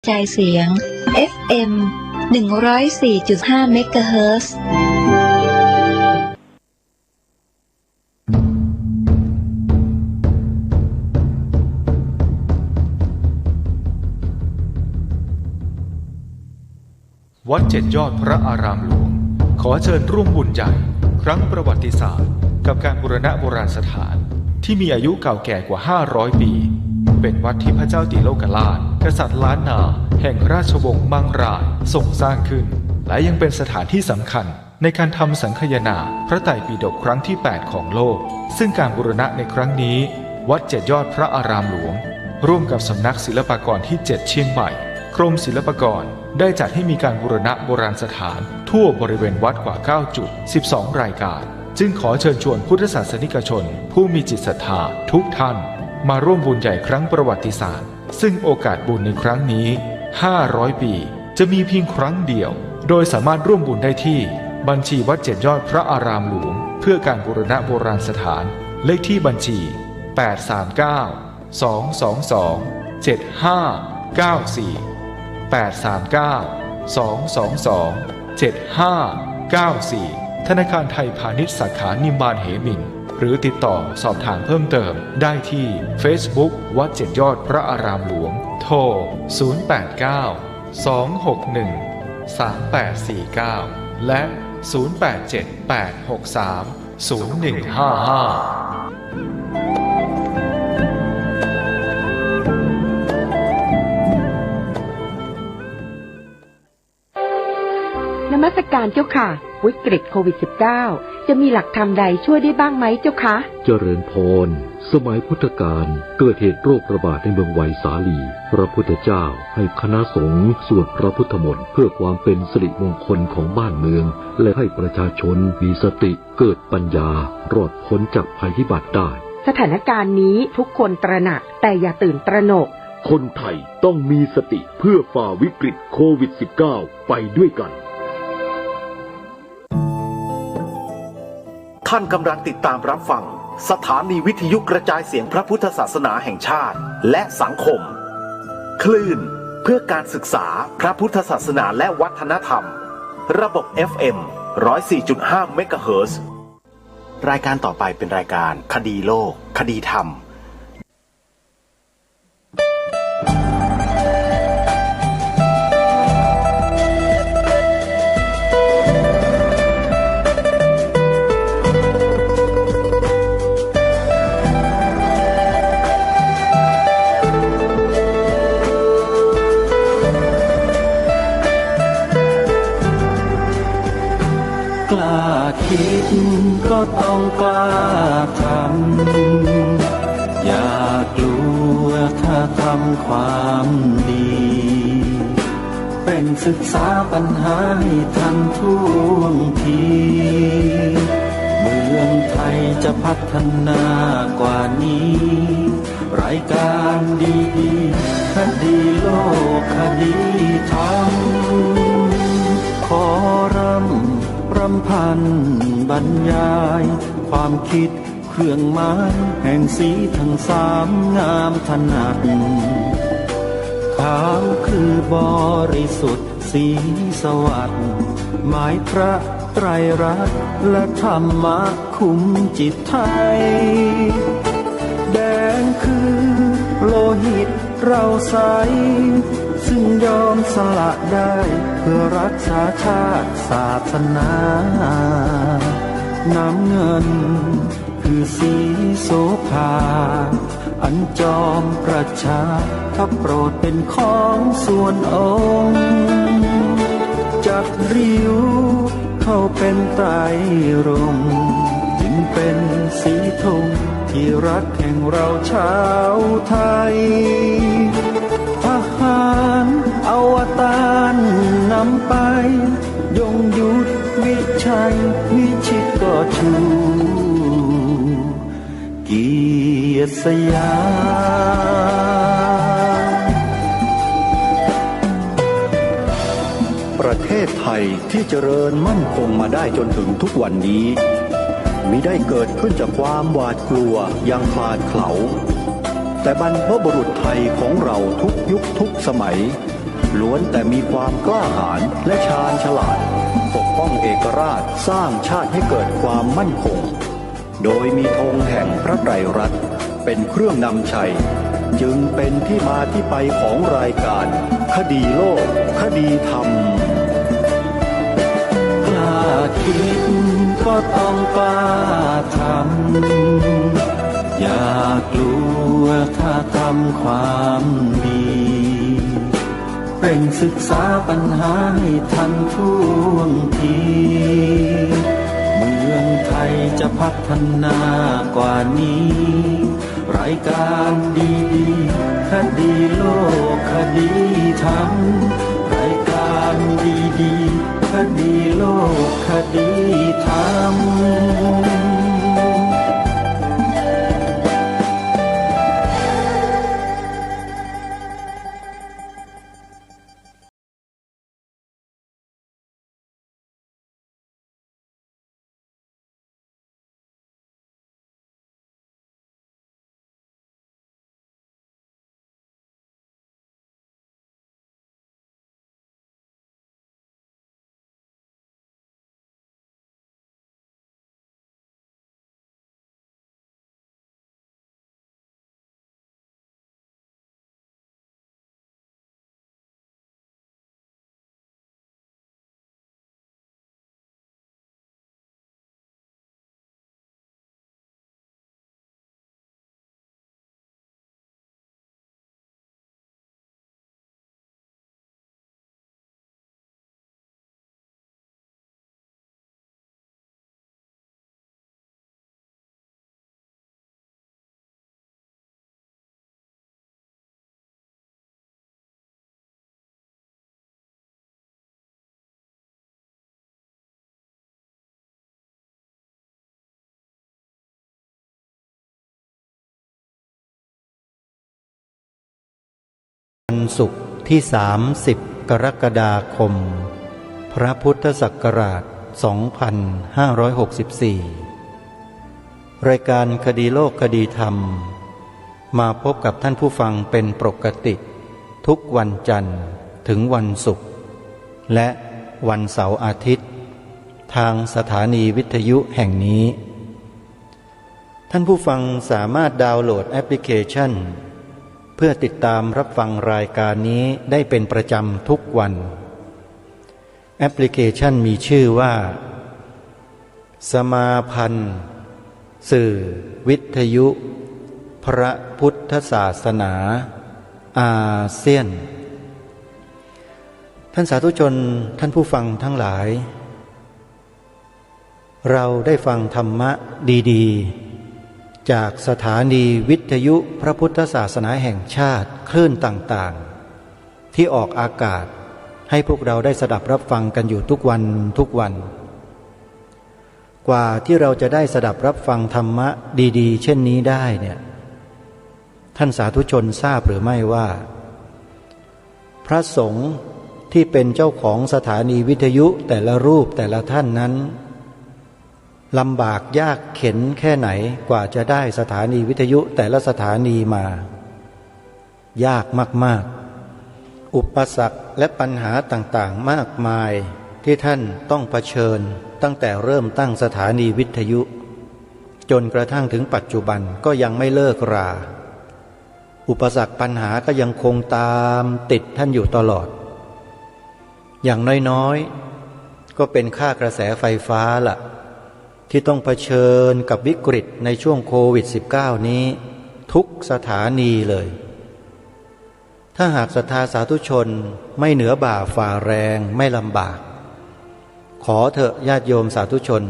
กระจายเสียง FM 104.5 เมกะเฮิรตซ์วัดเจ็ดยอดพระอารามหลวงขอเชิญร่วมบุญใหญ่ครั้งประวัติศาสตร์กับการบูรณะโบราณสถานที่มีอายุเก่าแก่กว่า500ปีเป็นวัดที่พระเจ้าติโลกราชกษัตริย์ล้านนาแห่งราชวงศ์มังรายทรงสร้างขึ้นและยังเป็นสถานที่สำคัญในการทำสังคายนาพระไตรปิฎกครั้งที่8ของโลกซึ่งการบูรณะในครั้งนี้วัดเจ็ดยอดพระอารามหลวงร่วมกับสำนักศิลปากรที่7เชียงใหม่กรมศิลปากรได้จัดให้มีการบูรณะโบราณสถานทั่วบริเวณวัดกว่า9จุด12รายการจึงขอเชิญชวนพุทธศาสนิกชนผู้มีจิตศรัทธาทุกท่านมาร่วมบุญใหญ่ครั้งประวัติศาสตร์ซึ่งโอกาสบุญในครั้งนี้500ปีจะมีเพียงครั้งเดียวโดยสามารถร่วมบุญได้ที่บัญชีวัดเจ็ดยอดพระอารามหลวงเพื่อการบูรณะโบราณสถานเลขที่บัญชี839-222-7594 ธนาคารไทยพาณิชย์สาขานิมมานเหมินหรือติดต่อสอบถามเพิ่มเติมได้ที่ Facebook วัดเจ็ดยอดพระอารามหลวงโทร089-261-3849และนมัสการเจ้าค่ะวิกฤตโควิด -19 จะมีหลักธรรมใดช่วยได้บ้างไหมเจ้าคะเจริญพรสมัยพุทธกาลเกิดเหตุโรคระบาดในเมืองไวสาลีพระพุทธเจ้าให้คณะสงฆ์สวดพระพุทธมนต์เพื่อความเป็นสิริมงคลของบ้านเมืองและให้ประชาชนมีสติเกิดปัญญารอดพ้นจากภัยพิบัติได้สถานการณ์นี้ทุกคนตระหนักแต่อย่าตื่นตระหนกคนไทยต้องมีสติเพื่อฝ่าวิกฤตโควิด -19 ไปด้วยกันท่านกำลังติดตามรับฟังสถานีวิทยุกระจายเสียงพระพุทธศาสนาแห่งชาติและสังคมคลื่นเพื่อการศึกษาพระพุทธศาสนาและวัฒนธรรมระบบ FM 104.5 เมกะเฮิรตซ์รายการต่อไปเป็นรายการคดีโลกคดีธรรมคิดก็ต้องกล้าทำอย่ากลัวถ้าทำความดีเป็นศึกษาปัญหาให้ทันท่วงทีเมืองไทยจะพัฒนากว่านี้รายการดีๆคดีโลกคดีธรรมขอรำพันบรรยายความคิดเครื่องหมายแห่งสีทั้งสามงามถนัดขาวคือบริสุทธิ์สีสวัสดิ์หมายพระไตรรัตน์และธรรมะคุ้มจิตไทยแดงคือโลหิตเราใสซึ่งยอมสละได้เพื่อรักษาชาติศาสนาน้ำเงินคือสีโสภาอันจอมประชาถ้าโปรดเป็นของส่วนองค์จักริ้วเข้าเป็นไตรรงค์จึงเป็นสีธงที่รักแห่งเราชาวไทยทหารอวตารนำไปยงยุทธวิชัยวิชิตก็ชูเกียรติสยามประเทศไทยที่เจริญมั่นคงมาได้จนถึงทุกวันนี้มิได้เกิดขึ้นจากความหวาดกลัวอย่างคลาดเขลาแต่บรรพบุรุษไทยของเราทุกยุคทุกสมัย ล้วนแต่มีความกล้าหาญและชาญฉลาดปกป้องเอกราชสร้างชาติให้เกิดความมั่นคงโดยมีธงแห่งพระไตรรัตน์เป็นเครื่องนำชัยจึงเป็นที่มาที่ไปของรายการคดีโลกคดีธรรมกล้าคิดก็ต้องกล้าทำอย่ากลัวถ้าทำความดีเร่งศึกษาปัญหาให้ทันท่วงทีเมืองไทยจะพัฒนากว่านี้รายการดีๆคดีโลกคดีธรรมรายการดีๆคดีโลกคดีธรรมวันศุกร์ที่30 กรกฎาคมพระพุทธศักราช 2564 รายการคดีโลกคดีธรรมมาพบกับท่านผู้ฟังเป็นปกติทุกวันจันทร์ถึงวันศุกร์และวันเสาร์อาทิตย์ทางสถานีวิทยุแห่งนี้ท่านผู้ฟังสามารถดาวน์โหลดแอปพลิเคชันเพื่อติดตามรับฟังรายการนี้ได้เป็นประจำทุกวันแอปพลิเคชันมีชื่อว่าสมาพันธ์สื่อวิทยุพระพุทธศาสนาอาเซียนท่านสาธุชนท่านผู้ฟังทั้งหลายเราได้ฟังธรรมะดีๆจากสถานีวิทยุพระพุทธศาสนาแห่งชาติคลื่นต่างๆที่ออกอากาศให้พวกเราได้สดับรับฟังกันอยู่ทุกวันกว่าที่เราจะได้สดับรับฟังธรรมะดีๆเช่นนี้ได้เนี่ยท่านสาธุชนทราบหรือไม่ว่าพระสงฆ์ที่เป็นเจ้าของสถานีวิทยุแต่ละรูปแต่ละท่านนั้นลำบากยากเข็ญแค่ไหนกว่าจะได้สถานีวิทยุแต่ละสถานีมายากมากๆอุปสรรคและปัญหาต่างๆมากมายที่ท่านต้องเผชิญตั้งแต่เริ่มตั้งสถานีวิทยุจนกระทั่งถึงปัจจุบันก็ยังไม่เลิกราอุปสรรคปัญหาก็ยังคงตามติดท่านอยู่ตลอดอย่างน้อยๆก็เป็นค่ากระแสไฟฟ้าล่ะที่ต้องเผชิญกับวิกฤตในช่วงโควิด -19 นี้ทุกสถานีเลยถ้าหากศรัทธาสาธุชนไม่เหนือบ่าฝ่าแรงไม่ลำบากขอเถอะญาติโยมสาธุชน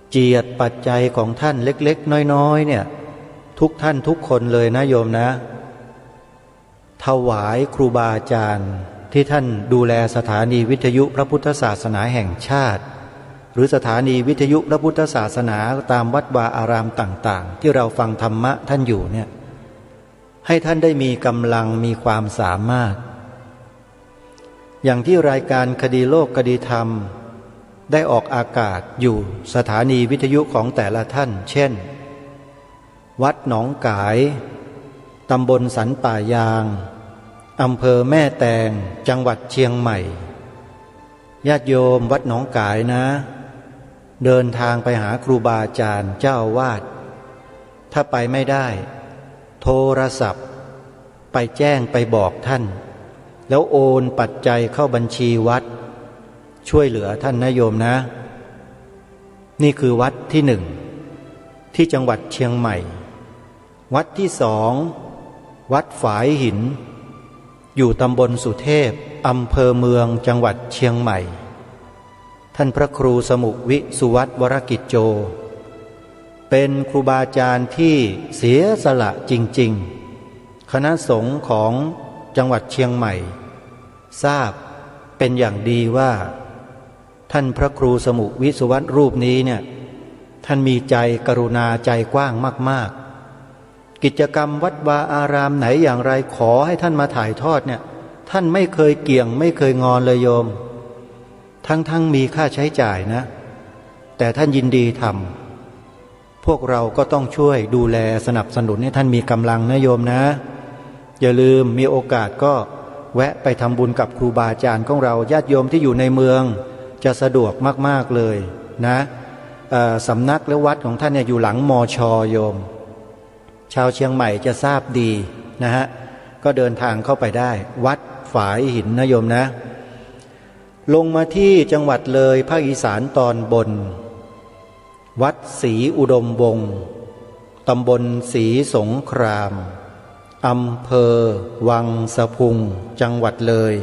เจียดปัจจัยของท่านเล็กๆน้อยๆเนี่ยทุกท่านทุกคนเลยนะโยมนะถวายครูบาอาจารย์ที่ท่านดูแลสถานีวิทยุพระพุทธศาสนาแห่งชาติหรือสถานีวิทยุพระพุทธศาสนาตามวัดวาอารามต่างๆที่เราฟังธรรมะท่านอยู่เนี่ยให้ท่านได้มีกำลังมีความสามารถอย่างที่รายการคดีโลกคดีธรรมได้ออกอากาศอยู่สถานีวิทยุของแต่ละท่านเช่นวัดหนองกายตำบลสันป่ายาง อำเภอแม่แตงจังหวัดเชียงใหม่ญาติโยมวัดหนองกายนะเดินทางไปหาครูบาอาจารย์เจ้าอาวาสถ้าไปไม่ได้โทรศัพท์ไปแจ้งไปบอกท่านแล้วโอนปัจจัยเข้าบัญชีวัดช่วยเหลือท่านนะโยมนะนี่คือวัดที่หนึ่งที่จังหวัดเชียงใหม่วัดที่สองวัดฝายหินอยู่ตำบลสุเทพอำเภอเมืองจังหวัดเชียงใหม่ท่านพระครูสมุวิสุวัตวรกิจโจเป็นครูบาอาจารย์ที่เสียสละจริงๆคณะสงฆ์ของจังหวัดเชียงใหม่ทราบเป็นอย่างดีว่าท่านพระครูสมุวิสุวัตรูปนี้เนี่ยท่านมีใจกรุณาใจกว้างมากๆกิจกรรมวัดวาอารามไหนอย่างไรขอให้ท่านมาถ่ายทอดเนี่ยท่านไม่เคยเกี่ยงไม่เคยงอนเลยโยมทั้งมีค่าใช้จ่ายนะแต่ท่านยินดีทำพวกเราก็ต้องช่วยดูแลสนับสนุนให้ท่านมีกำลังนะโยมนะอย่าลืมมีโอกาสก็แวะไปทำบุญกับครูบาอาจารย์ของเราญาติโยมที่อยู่ในเมืองจะสะดวกมากๆเลยนะสำนักและวัดของท่านเนี่ยอยู่หลังมช.โยมชาวเชียงใหม่จะทราบดีนะฮะก็เดินทางเข้าไปได้วัดฝายหินนะโยมนะลงมาที่จังหวัดเลยภาคอีสานตอนบนวัดศรีอุดมวงศ์ตำบลศรีสงครามอำเภอวังสะพุงจังหวัดเลย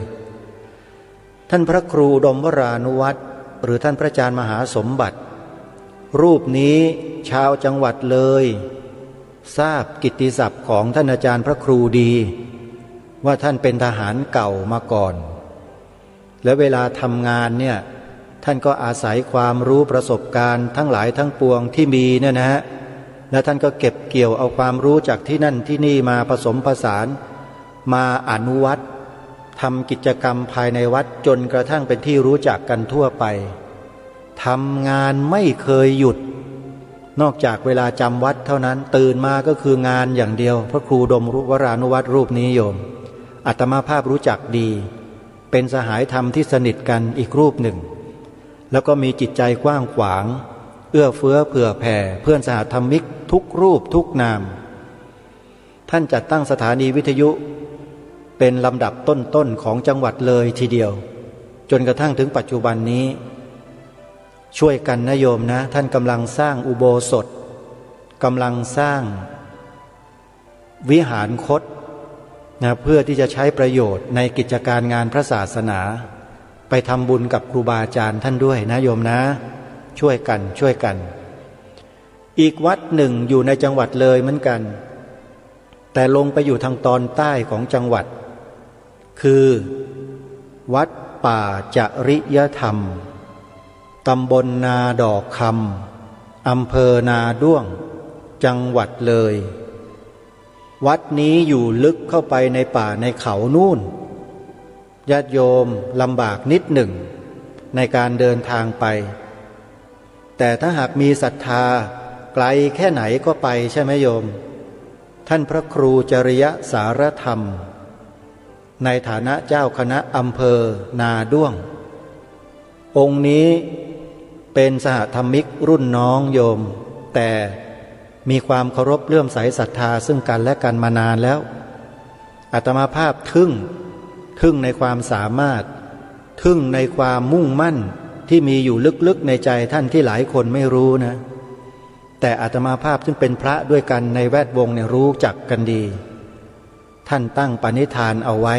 ท่านพระครูอุดมวรานุวัตรหรือท่านพระอาจารย์มหาสมบัติรูปนี้ชาวจังหวัดเลยทราบกิตติศัพท์ของท่านอาจารย์พระครูดีว่าท่านเป็นทหารเก่ามาก่อนและเวลาทำงานเนี่ยท่านก็อาศัยความรู้ประสบการณ์ทั้งหลายทั้งปวงที่มีเนี่ยนะฮะและท่านก็เก็บเกี่ยวเอาความรู้จากที่นั่นที่นี่มาผสมผสานมาอนุวัตรทำกิจกรรมภายในวัดจนกระทั่งเป็นที่รู้จักกันทั่วไปทำงานไม่เคยหยุดนอกจากเวลาจำวัดเท่านั้นตื่นมาก็คืองานอย่างเดียวพระครูอุดมวรานุวัตรรูปนี้โยมอาตมาภาพรู้จักดีเป็นสหายธรรมที่สนิทกันอีกรูปหนึ่งแล้วก็มีจิตใจกว้างขวางเอื้อเฟื้อเผื่อแผ่เพื่อนสหธรรมิกทุกรูปทุกนามท่านจัดตั้งสถานีวิทยุเป็นลำดับต้นๆของจังหวัดเลยทีเดียวจนกระทั่งถึงปัจจุบันนี้ช่วยกันนะโยมนะท่านกำลังสร้างอุโบสถกำลังสร้างวิหารคตนะเพื่อที่จะใช้ประโยชน์ในกิจการงานพระศาสนาไปทำบุญกับครูบาอาจารย์ท่านด้วยนะโยมนะช่วยกันอีกวัดหนึ่งอยู่ในจังหวัดเลยเหมือนกันแต่ลงไปอยู่ทางตอนใต้ของจังหวัดคือวัดป่าจริยธรรมตำบลนาดอกคำอำเภอนาด้วงจังหวัดเลยวัดนี้อยู่ลึกเข้าไปในป่าในเขานู่นญาติโยมลำบากนิดหนึ่งในการเดินทางไปแต่ถ้าหากมีศรัทธาไกลแค่ไหนก็ไปใช่ไหมโยมท่านพระครูจริยสารธรรมในฐานะเจ้าคณะอำเภอนาด้วงองค์นี้เป็นสหธรรมิกรุ่นน้องโยมแต่มีความเคารพเลื่อมใสศรัทธาซึ่งกันและกันมานานแล้วอาตมาภาพทึ่งในความสามารถทึ่งในความมุ่งมั่นที่มีอยู่ลึกๆในใจท่านที่หลายคนไม่รู้นะแต่อาตมาภาพซึ่งเป็นพระด้วยกันในแวดวงเนี่ยรู้จักกันดีท่านตั้งปณิธานเอาไว้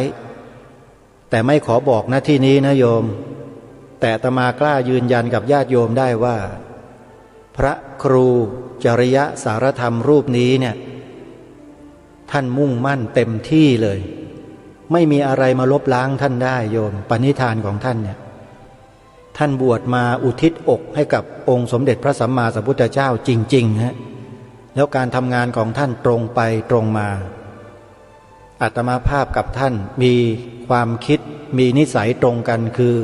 แต่ไม่ขอบอกนะที่นี้นะโยมแต่อาตมากล้ายืนยันกับญาติโยมได้ว่าพระครูจริยสารธรรมรูปนี้เนี่ยท่านมุ่งมั่นเต็มที่เลยไม่มีอะไรมาลบล้างท่านได้โยมปณิธานของท่านเนี่ยท่านบวชมาอุทิศอกให้กับองค์สมเด็จพระสัมมาสัมพุทธเจ้าจริงๆฮะแล้วการทำงานของท่านตรงไปตรงมาอาตมาภาพกับท่านมีความคิดมีนิสัยตรงกันคือ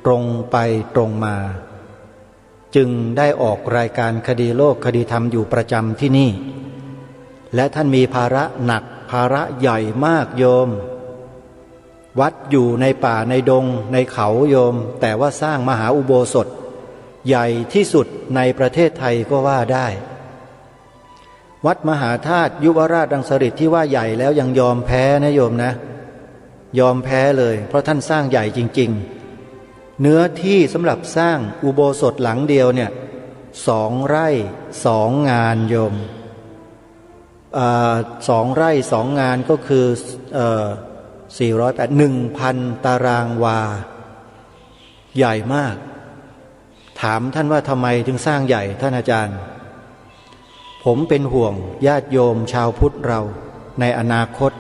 ตรงไปตรงมาจึงได้ออกรายการคดีโลกคดีธรรมอยู่ประจำที่นี่และท่านมีภาระหนักภาระใหญ่มากโยม วัดอยู่ในป่าในดงในเขาโยมแต่ว่าสร้างมหาอุโบสถใหญ่ที่สุดในประเทศไทยก็ว่าได้วัดมหาธาตุยุวราชรังสฤษฎ์ที่ว่าใหญ่แล้วยังยอมแพ้นะโยมนะยอมแพ้เลยเพราะท่านสร้างใหญ่จริงๆเนื้อที่สำหรับสร้างอุโบสถหลังเดียวเนี่ย2 ไร่ 2 งานโยม2 ไร่ 2 งานก็คือ1,000 ตารางวาใหญ่มากถามท่านว่าทำไมถึงสร้างใหญ่ท่านอาจารย์ผมเป็นห่วงญาติโยมชาวพุทธเราในอนาคต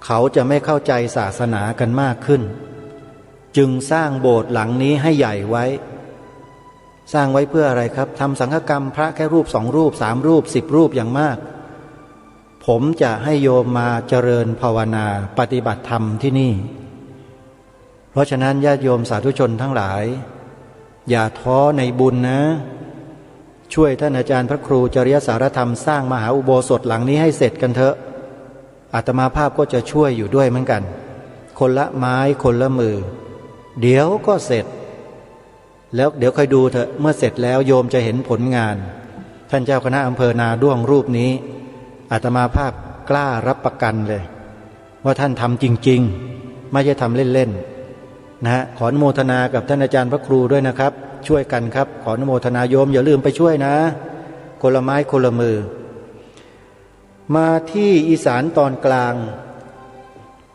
เขาจะไม่เข้าใจศาสนากันมากขึ้นจึงสร้างโบสถ์หลังนี้ให้ใหญ่ไว้สร้างไว้เพื่ออะไรครับทำสังฆกรรมพระแค่รูป2 รูป3 รูป10 รูปอย่างมากผมจะให้โยมมาเจริญภาวนาปฏิบัติธรรมที่นี่เพราะฉะนั้นญาติโยมสาธุชนทั้งหลายอย่าท้อในบุญนะช่วยท่านอาจารย์พระครูจริยสารธรรมสร้างมหาอุโบสถหลังนี้ให้เสร็จกันเถอะอาตมาภาพก็จะช่วยอยู่ด้วยเหมือนกันคนละไม้คนละมือเดี๋ยวก็เสร็จแล้วเดี๋ยวค่อยดูเถอะเมื่อเสร็จแล้วโยมจะเห็นผลงานท่านเจ้าคณะอำเภอนาด้วงรูปนี้อาตมาภาพกล้ารับประกันเลยว่าท่านทำจริงๆไม่ใช่ทำเล่นๆนะขออนุโมทนากับท่านอาจารย์พระครูด้วยนะครับช่วยกันครับขออนุโมทนาโยมอย่าลืมไปช่วยนะคนละไม้คนละมือมาที่อีสานตอนกลาง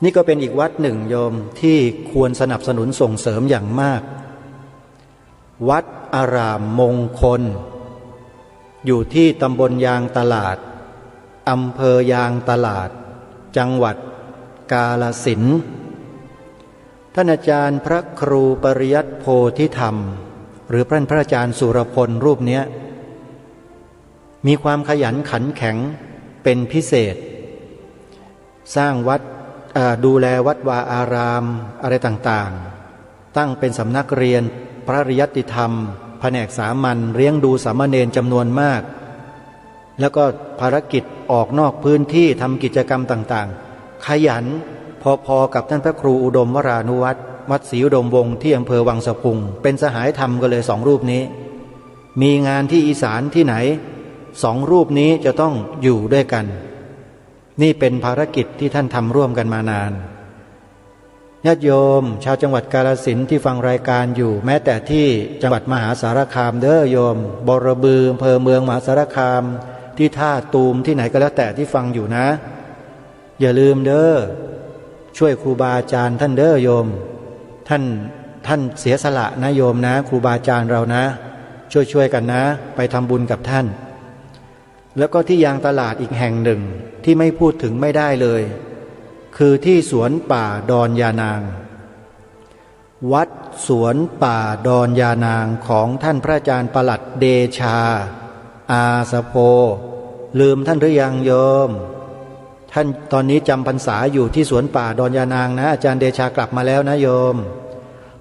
นี่ก็เป็นอีกวัดหนึ่งโยมที่ควรสนับสนุนส่งเสริมอย่างมากวัดอารามมงคลอยู่ที่ตำบลยางตลาดอำเภอยางตลาดจังหวัดกาฬสินธุ์ท่านอาจารย์พระครูปริยัติโพธิธรรมหรือพระอาจารย์สุรพลรูปนี้มีความขยันขันแข็งเป็นพิเศษสร้างวัดดูแลวัดวาอารามอะไรต่างๆตั้งเป็นสำนักเรียนปริยัติธรรมแผนกสามัญเลี้ยงดูสามเณรจำนวนมากแล้วก็ภารกิจออกนอกพื้นที่ทำกิจกรรมต่างๆขยันพอๆกับท่านพระครูอุดมวรานุวัตรวัดศรีอุดมวงศ์ที่อำเภอวังสะพุงเป็นสหายธรรมกันเลย2 รูปนี้มีงานที่อีสานที่ไหน2 รูปนี้จะต้องอยู่ด้วยกันนี่เป็นภารกิจที่ท่านทำร่วมกันมานานญาติโยมชาวจังหวัดกาฬสินธุ์ที่ฟังรายการอยู่แม้แต่ที่จังหวัดมหาสารคามเด้อโยมบรบืออำเภอเมืองมหาสารคามที่ท่าตูมที่ไหนก็แล้วแต่ที่ฟังอยู่นะอย่าลืมเด้อช่วยครูบาอาจารย์ท่านเด้อโยมท่านเสียสละนะโยมนะครูบาอาจารย์เรานะช่วยกันนะไปทำบุญกับท่านแล้วก็ที่ยางตลาดอีกแห่งหนึ่งที่ไม่พูดถึงไม่ได้เลยคือที่สวนป่าดอนยานางวัดสวนป่าดอนยานางของท่านพระอาจารย์ปลัดเดชาอาสโพลืมท่านหรือยังโยมท่านตอนนี้จำพรรษาอยู่ที่สวนป่าดอนยานางนะอาจารย์เดชากลับมาแล้วนะโยม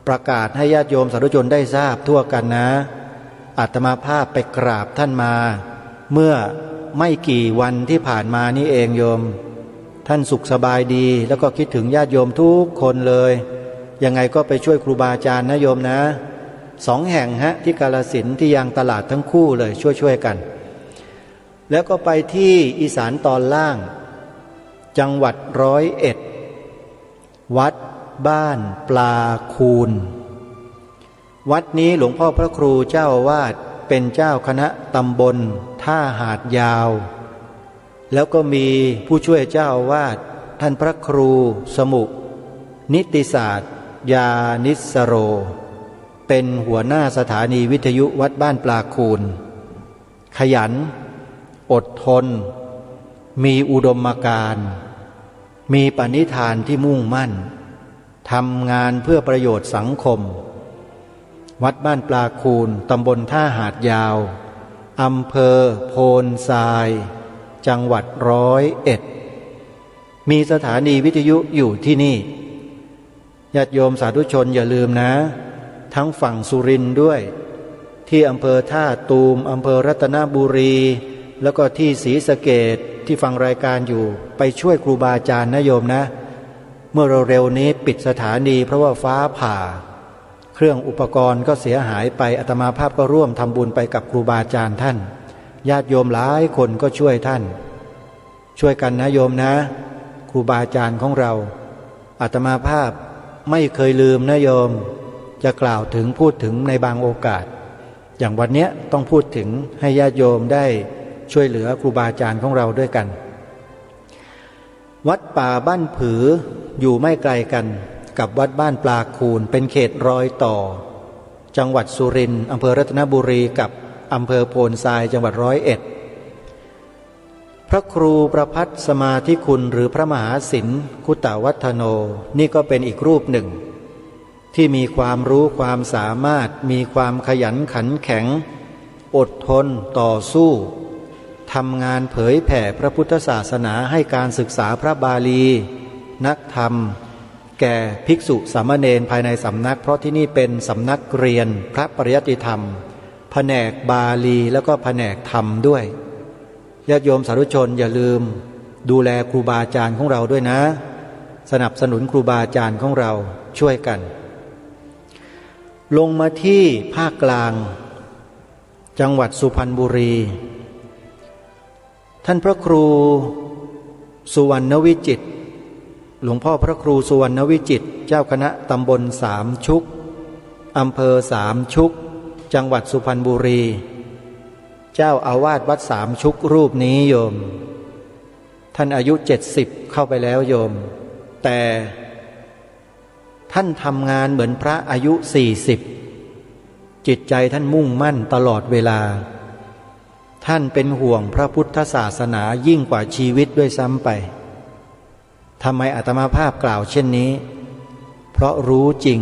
ประกาศให้ญาติโยมสาธุชนได้ทราบทั่วกันนะอาตมาภาพไปกราบท่านมาเมื่อไม่กี่วันที่ผ่านมานี่เองโยมท่านสุขสบายดีแล้วก็คิดถึงญาติโยมทุกคนเลยยังไงก็ไปช่วยครูบาอาจารย์นะโยมนะ2 แห่งที่กาฬสินธุ์ที่ยางตลาดทั้งคู่เลยช่วยกันแล้วก็ไปที่อีสานตอนล่างจังหวัด101วัดบ้านปลาคูนวัดนี้หลวงพ่อพระครูเจ้าอาวาสเป็นเจ้าคณะตำบลท่าหาดยาวแล้วก็มีผู้ช่วยเจ้าอาวาสท่านพระครูสมุนิติศาสตร์ยานิสโรเป็นหัวหน้าสถานีวิทยุวัดบ้านปลาคูนขยันอดทนมีอุดมการณ์มีปณิธานที่มุ่งมั่นทำงานเพื่อประโยชน์สังคมวัดบ้านปลาคูนตำบลท่าหาดยาวอำเภอโพนทรายจังหวัด101มีสถานีวิทยุอยู่ที่นี่ญาติโยมสาธุชนอย่าลืมนะทั้งฝั่งสุรินทร์ด้วยที่อำเภอท่าตูมอำเภอรัตนบุรีแล้วก็ที่ศรีสะเกษที่ฟังรายการอยู่ไปช่วยครูบาอาจารย์นะโยมนะ มื่อเร็วๆนี้ปิดสถานีเพราะว่าฟ้าผ่าเครื่องอุปกรณ์ก็เสียหายไปอาตมาภาพก็ร่วมทำบุญไปกับครูบาอาจารย์ท่านญาติโยมหลายคนก็ช่วยท่านช่วยกันนะโยมนะครูบาอาจารย์ของเราอาตมาภาพไม่เคยลืมนะโยมจะกล่าวถึงพูดถึงในบางโอกาสอย่างวันนี้ต้องพูดถึงให้ญาติโยมได้ช่วยเหลือครูบาอาจารย์ของเราด้วยกันวัดป่าบ้านผืออยู่ไม่ไกลกันกับวัดบ้านปลาคูนเป็นเขตรอยต่อจังหวัดสุรินทร์อำเภอรัตนบุรีกับอำเภอโพนทรายจังหวัด101พระครูประภัสสมาธิคุณหรือพระมหาศิลป์คุตวัฒโนนี่ก็เป็นอีกรูปหนึ่งที่มีความรู้ความสามารถมีความขยันขันแข็งอดทนต่อสู้ทำงานเผยแผ่พระพุทธศาสนาให้การศึกษาพระบาลีนักธรรมแก่ภิกษุสามเณรภายในสำนักเพราะที่นี่เป็นสำนักเรียนพระปริยัติธรรมแผนกบาลีแล้วก็แผนกธรรมด้วยญาติโยมสาธุชนอย่าลืมดูแลครูบาอาจารย์ของเราด้วยนะสนับสนุนครูบาอาจารย์ของเราช่วยกันลงมาที่ภาคกลางจังหวัดสุพรรณบุรีท่านพระครูสุวรรณวิจิตรหลวงพ่อพระครูสุวรรณวิจิตรเจ้าคณะตำบลสามชุกอำเภอสามชุกจังหวัดสุพรรณบุรีเจ้าอาวาสวัดสามชุกรูปนี้โยมท่านอายุ70เข้าไปแล้วโยมแต่ท่านทำงานเหมือนพระอายุ40จิตใจท่านมุ่งมั่นตลอดเวลาท่านเป็นห่วงพระพุทธศาสนายิ่งกว่าชีวิตด้วยซ้ำไปทำไมอาตมาภาพกล่าวเช่นนี้เพราะรู้จริง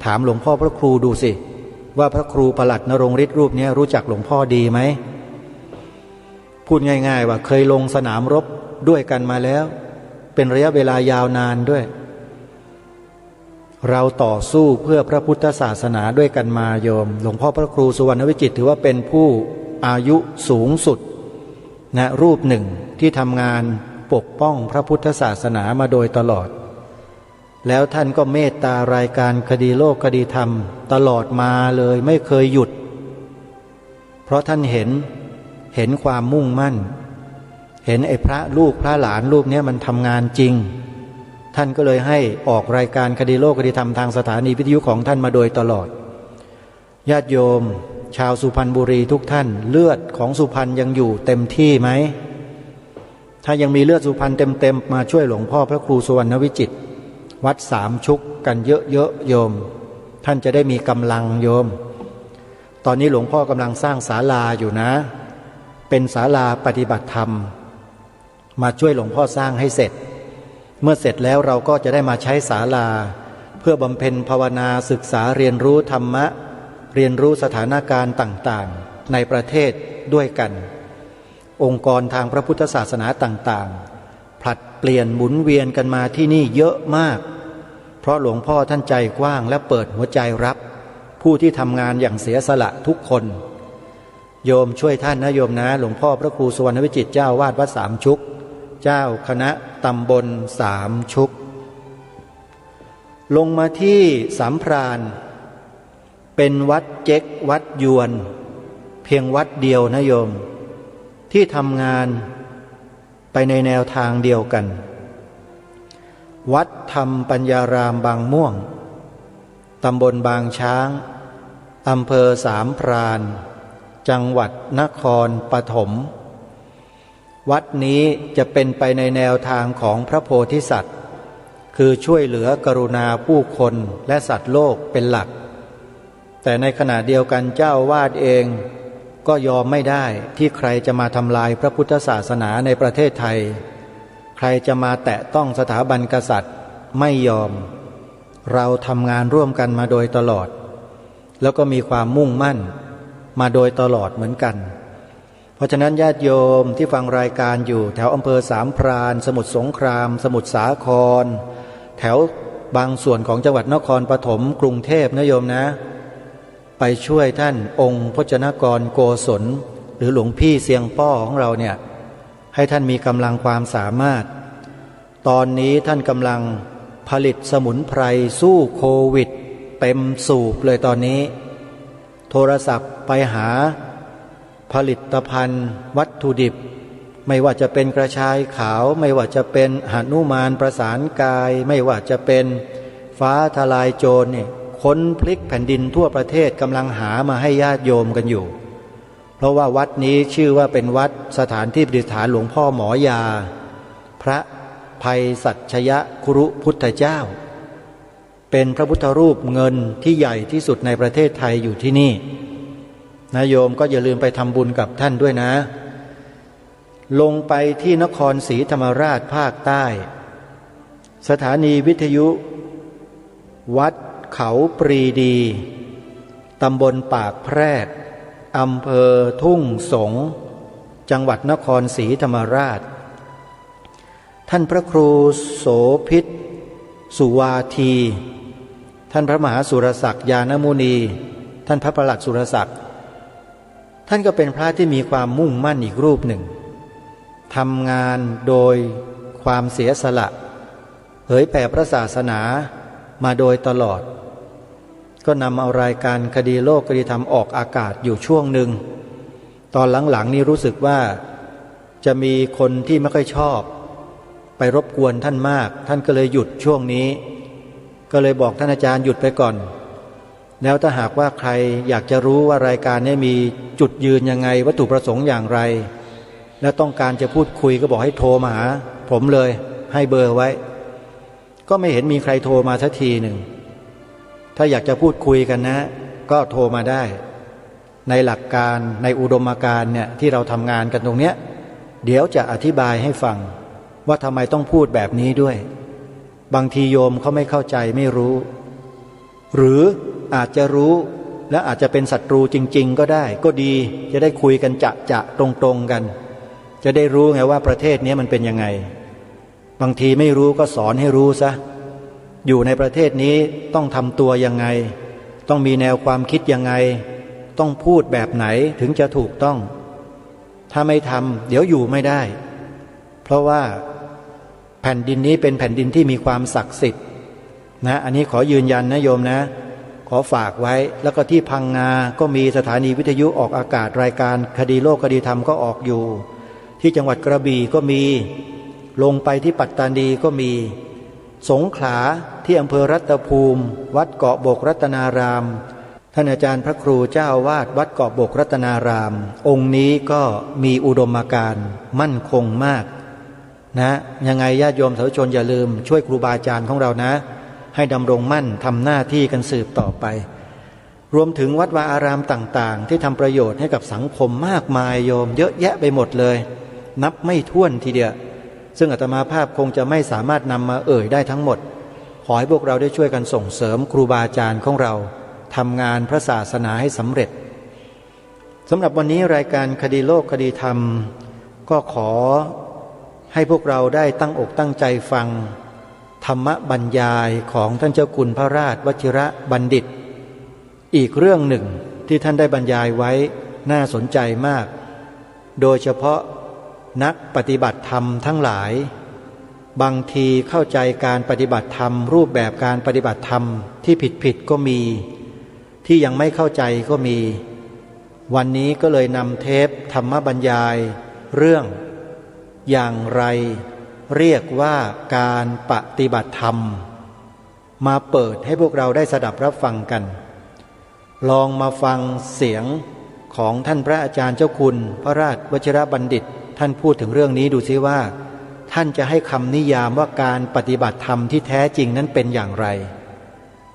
ถามหลวงพ่อพระครูดูสิว่าพระครูประหลัดนรงฤทธิ์รูปนี้รู้จักหลวงพ่อดีไหมพูดง่ายๆว่าเคยลงสนามรบด้วยกันมาแล้วเป็นระยะเวลายาวนานด้วยเราต่อสู้เพื่อพระพุทธศาสนาด้วยกันมาโยมหลวงพ่อพระครูสุวรรณวิจิตรถือว่าเป็นผู้อายุสูงสุดนะรูปหนึ่งที่ทำงานปกป้องพระพุทธศาสนามาโดยตลอดแล้วท่านก็เมตตารายการคดีโลกคดีธรรมตลอดมาเลยไม่เคยหยุดเพราะท่านเห็นความมุ่งมั่นเห็นไอ้พระลูกพระหลานรูปนี้มันทำงานจริงท่านก็เลยให้ออกรายการคดีโลกคดีธรรมทางสถานีวิทยุของท่านมาโดยตลอดญาติโยมชาวสุพรรณบุรีทุกท่านเลือดของสุพรรณยังอยู่เต็มที่ไหมถ้ายังมีเลือดสุพรรณเต็มมาช่วยหลวงพ่อพระครูสุวรรณวิจิตรวัดสามชุกกันเยอะๆโยมท่านจะได้มีกำลังโยมตอนนี้หลวงพ่อกำลังสร้างศาลาอยู่นะเป็นศาลาปฏิบัติธรรมมาช่วยหลวงพ่อสร้างให้เสร็จเมื่อเสร็จแล้วเราก็จะได้มาใช้ศาลาเพื่อบำเพ็ญภาวนาศึกษาเรียนรู้ธรรมะเรียนรู้สถานการณ์ต่างๆในประเทศด้วยกันองค์กรทางพระพุทธศาสนาต่างๆผลัดเปลี่ยนหมุนเวียนกันมาที่นี่เยอะมากเพราะหลวงพ่อท่านใจกว้างและเปิดหัวใจรับผู้ที่ทำงานอย่างเสียสละทุกคนโยมช่วยท่านนะโยมนะหลวงพ่อพระครูสุวรรณวิจิตรเจ้าวาดวัดสามชุกเจ้าคณะตำบลสามชุกลงมาที่สามพรานเป็นวัดเจ๊กวัดยวนเพียงวัดเดียวนะโยมที่ทำงานไปในแนวทางเดียวกันวัดธรรมปัญญารามบางม่วงตำบลบางช้างอำเภอสามพรานจังหวัดนครปฐมวัดนี้จะเป็นไปในแนวทางของพระโพธิสัตว์คือช่วยเหลือกรุณาผู้คนและสัตว์โลกเป็นหลักแต่ในขณะเดียวกันเจ้าวาดเองก็ยอมไม่ได้ที่ใครจะมาทำลายพระพุทธศาสนาในประเทศไทยใครจะมาแตะต้องสถาบันกษัตริย์ไม่ยอมเราทำงานร่วมกันมาโดยตลอดแล้วก็มีความมุ่งมั่นมาโดยตลอดเหมือนกันเพราะฉะนั้นญาติโยมที่ฟังรายการอยู่แถวอำเภอสามพรานสมุทรสงครามสมุทรสาครแถวบางส่วนของจังหวัดนครปฐมกรุงเทพนะโยมนะไปช่วยท่านองค์พจนกรโกศลหรือหลวงพี่เสียงป้อของเราเนี่ยให้ท่านมีกำลังความสามารถตอนนี้ท่านกำลัง ผลิตสมุนไพรสู้โควิดเต็มสูบเลยตอนนี้โทรศัพท์ไปหาผลิตภัณฑ์วัตถุดิบไม่ว่าจะเป็นกระชายขาวไม่ว่าจะเป็นหนุมานประสานกายไม่ว่าจะเป็นฟ้าทลายโจรเนี่ยค้นพลิกแผ่นดินทั่วประเทศกำลังหามาให้ญาติโยมกันอยู่เพราะว่าวัดนี้ชื่อว่าเป็นวัดสถานที่ประดิษฐานหลวงพ่อหมอยาพระภัยสัชยคุรุพุทธเจ้าเป็นพระพุทธรูปเงินที่ใหญ่ที่สุดในประเทศไทยอยู่ที่นี่นะโยมก็อย่าลืมไปทำบุญกับท่านด้วยนะลงไปที่นครศรีธรรมราชภาคใต้สถานีวิทยุวัดเขาปรีดีตำบลปากแพรกอำเภอทุ่งสงจังหวัดนครศรีธรรมราชท่านพระครูโสภิตสุวาทีท่านพระมหาสุรศักดิ์ยานมุนีท่านพระประหลัดสุรศักดิ์ท่านก็เป็นพระที่มีความมุ่งมั่นอีกรูปหนึ่งทำงานโดยความเสียสละเผยแผ่พระศาสนามาโดยตลอดก็นำเอารายการคดีโลกคดีธรรมออกอากาศอยู่ช่วงหนึ่งตอนหลังๆนี่รู้สึกว่าจะมีคนที่ไม่ค่อยชอบไปรบกวนท่านมากท่านก็เลยหยุดช่วงนี้ก็เลยบอกท่านอาจารย์หยุดไปก่อนแล้วถ้าหากว่าใครอยากจะรู้ว่ารายการนี้มีจุดยืนยังไงวัตถุประสงค์อย่างไรและต้องการจะพูดคุยก็บอกให้โทรมาหาผมเลยให้เบอร์ไว้ก็ไม่เห็นมีใครโทรมาสักทีหนึ่งถ้าอยากจะพูดคุยกันนะก็โทรมาได้ในหลักการในอุดมการณ์เนี่ยที่เราทำงานกันตรงเนี้ยเดี๋ยวจะอธิบายให้ฟังว่าทำไมต้องพูดแบบนี้ด้วยบางทีโยมเขาไม่เข้าใจไม่รู้หรืออาจจะรู้และอาจจะเป็นศัตรูจริงๆก็ได้ก็ดีจะได้คุยกันจะตรงๆกันจะได้รู้ไงว่าประเทศนี้มันเป็นยังไงบางทีไม่รู้ก็สอนให้รู้ซะอยู่ในประเทศนี้ต้องทำตัวยังไงต้องมีแนวความคิดยังไงต้องพูดแบบไหนถึงจะถูกต้องถ้าไม่ทำเดี๋ยวอยู่ไม่ได้เพราะว่าแผ่นดินนี้เป็นแผ่นดินที่มีความศักดิ์สิทธิ์นะอันนี้ขอยืนยันนะโยมนะขอฝากไว้แล้วก็ที่พังงาก็มีสถานีวิทยุออกอากาศรายการคดีโลกคดีธรรมก็ออกอยู่ที่จังหวัดกระบี่ก็มีลงไปที่ปัตตานีก็มีสงขลาที่อำเภอรัตภูมิวัดเกาะบกรัตนารามท่านอาจารย์พระครูเจ้าอาวาสวัดเกาะบกรัตนารามองค์นี้ก็มีอุดมการณ์มั่นคงมากนะยังไงญาติโยมสาธุชนอย่าลืมช่วยครูบาอาจารย์ของเรานะให้ดำรงมั่นทำหน้าที่กันสืบต่อไปรวมถึงวัดวาอารามต่างๆที่ทำประโยชน์ให้กับสังคมมากมายโยมเยอะแยะไปหมดเลยนับไม่ถ้วนทีเดียวซึ่งอาตมาภาพคงจะไม่สามารถนำมาได้ทั้งหมดขอให้พวกเราได้ช่วยกันส่งเสริมครูบาอาจารย์ของเราทำงานพระศาสนาให้สำเร็จสำหรับวันนี้รายการคดีโลกคดีธรรมก็ขอให้พวกเราได้ตั้งอกตั้งใจฟังธรรมบรรยายของท่านเจ้าคุณพระราชวชิระบัณฑิตอีกเรื่องหนึ่งที่ท่านได้บรรยายไว้น่าสนใจมากโดยเฉพาะนักปฏิบัติธรรมทั้งหลายบางทีเข้าใจการปฏิบัติธรรมรูปแบบการปฏิบัติธรรมที่ผิดก็มีที่ยังไม่เข้าใจก็มีวันนี้ก็เลยนำเทปธรรมบรรยายเรื่องอย่างไรเรียกว่าการปฏิบัติธรรมมาเปิดให้พวกเราได้สดับรับฟังกันลองมาฟังเสียงของท่านพระอาจารย์เจ้าคุณพระราชวชิรบัณฑิตท่านพูดถึงเรื่องนี้ดูซิว่าท่านจะให้คำนิยามว่าการปฏิบัติธรรมที่แท้จริงนั้นเป็นอย่างไร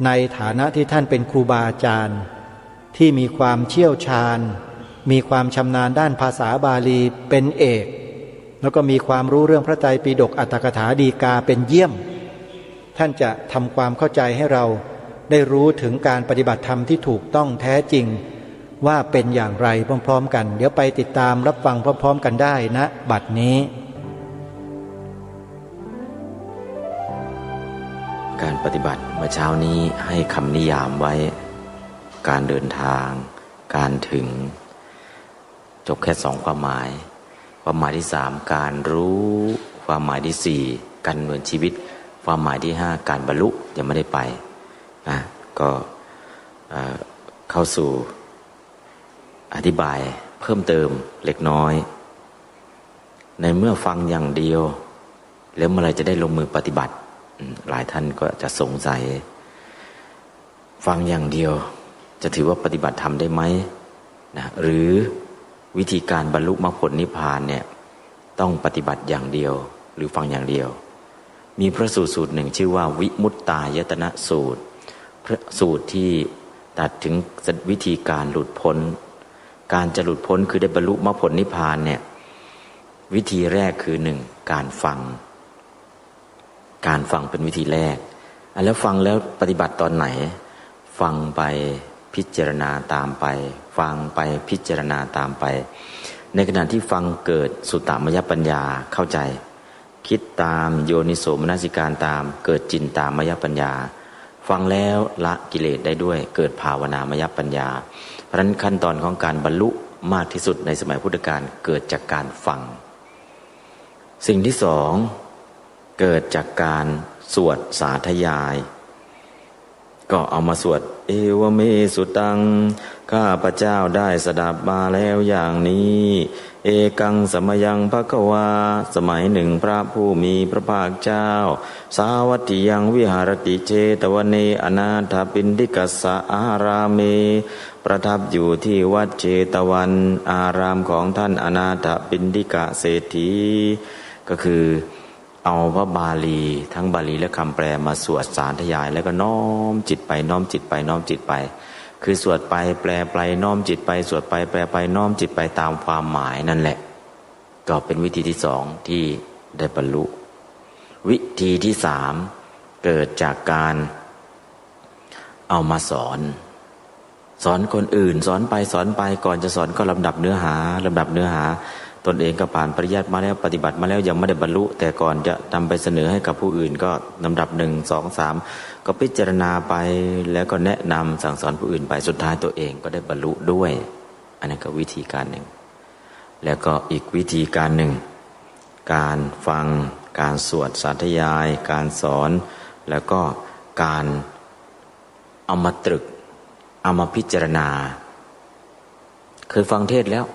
ในฐานะที่ท่านเป็นครูบาอาจารย์ที่มีความเชี่ยวชาญมีความชำนาญด้านภาษาบาลีเป็นเอกแล้วก็มีความรู้เรื่องพระไตรปิฎกอรรถกถาฎีกาเป็นเยี่ยมท่านจะทำความเข้าใจให้เราได้รู้ถึงการปฏิบัติธรรมที่ถูกต้องแท้จริงว่าเป็นอย่างไรพร้อมๆกันเดี๋ยวไปติดตามรับฟังพร้อมๆกันได้นะบัดนี้การปฏิบัติเมื่อเช้านี้ให้คำนิยามไว้การเดินทางการถึงจบแค่2ความหมายความหมายที่3การรู้ความหมายที่4การดำเนินชีวิต ความหมายที่5การบรรลุยังไม่ได้ไปก็เข้าสู่อธิบายเพิ่มเติมเล็กน้อยในเมื่อฟังอย่างเดียวแล้วเมื่อไรจะได้ลงมือปฏิบัติหลายท่านก็จะสงสัยฟังอย่างเดียวจะถือว่าปฏิบัติธรรมได้ไหมนะหรือวิธีการบรรลุมรรคผลนิพพานเนี่ยต้องปฏิบัติอย่างเดียวหรือฟังอย่างเดียวมีพระสูตรหนึ่งชื่อว่าวิมุตตายตนะสูตรพระสูตรที่ตรัสถึงวิธีการหลุดพ้นการจะหลุดพ้นคือได้บรรลุมรรคผลนิพพานเนี่ยวิธีแรกคือ1การฟังเป็นวิธีแรกแล้วฟังแล้วปฏิบัติตอนไหนฟังไปพิจารณาตามไปฟังไปพิจารณาตามไปในขณะที่ฟังเกิดสุตตมยปัญญาเข้าใจคิดตามโยนิโสมนสิการตามเกิดจินตามยปัญญาฟังแล้วละกิเลสได้ด้วยเกิดภาวนามยปัญญาเพราะฉะนั้นขั้นตอนของการบรรลุมากที่สุดในสมัยพุทธกาลเกิดจากการฟังสิ่งที่สองเกิดจากการสวดสาธยายก็เอามาสวดเอวเมสุตังข้าพเจ้าได้สดับมาแล้วอย่างนี้เอกังสมยังภควาสมัยหนึ่งพระผู้มีพระภาคเจ้าสาวัตถิยังวิหารติเจตวเนอนาถปิณฑิกัสสะอารามเมประทับอยู่ที่วัดเจตวันอารามของท่านอนาถปิณฑิกะเศรษฐีก็คือเอาพระบาลีทั้งบาลีและคำแปลมาสวดสาธยายแล้วก็น้อมจิตไปน้อมจิตไปน้อมจิตไปคือสวดไปแปลไปน้อมจิตไปสวดไปแปลไปน้อมจิตไปตามความหมายนั่นแหละก็เป็นวิธีที่สองที่ได้บรรลุวิธีที่สามเกิดจากการเอามาสอนคนอื่นสอนไปก่อนจะสอนก็ลำดับเนื้อหาตนเองก็ผ่านปริยัติมาแล้วปฏิบัติมาแล้วยังไม่ได้บรรลุแต่ก่อนจะนำไปเสนอให้กับผู้อื่นก็ลำดับ1 2 3ก็พิจารณาไปแล้วก็แนะนำสั่งสอนผู้อื่นไปสุดท้ายตัวเองก็ได้บรรลุด้วยอันนั้นก็วิธีการหนึ่งแล้วก็อีกวิธีการหนึ่งการฟังการสวดสาธยายการสอนแล้วก็การเอามาตรึกเอามาพิจารณาเคยฟังเทศน์แล้ว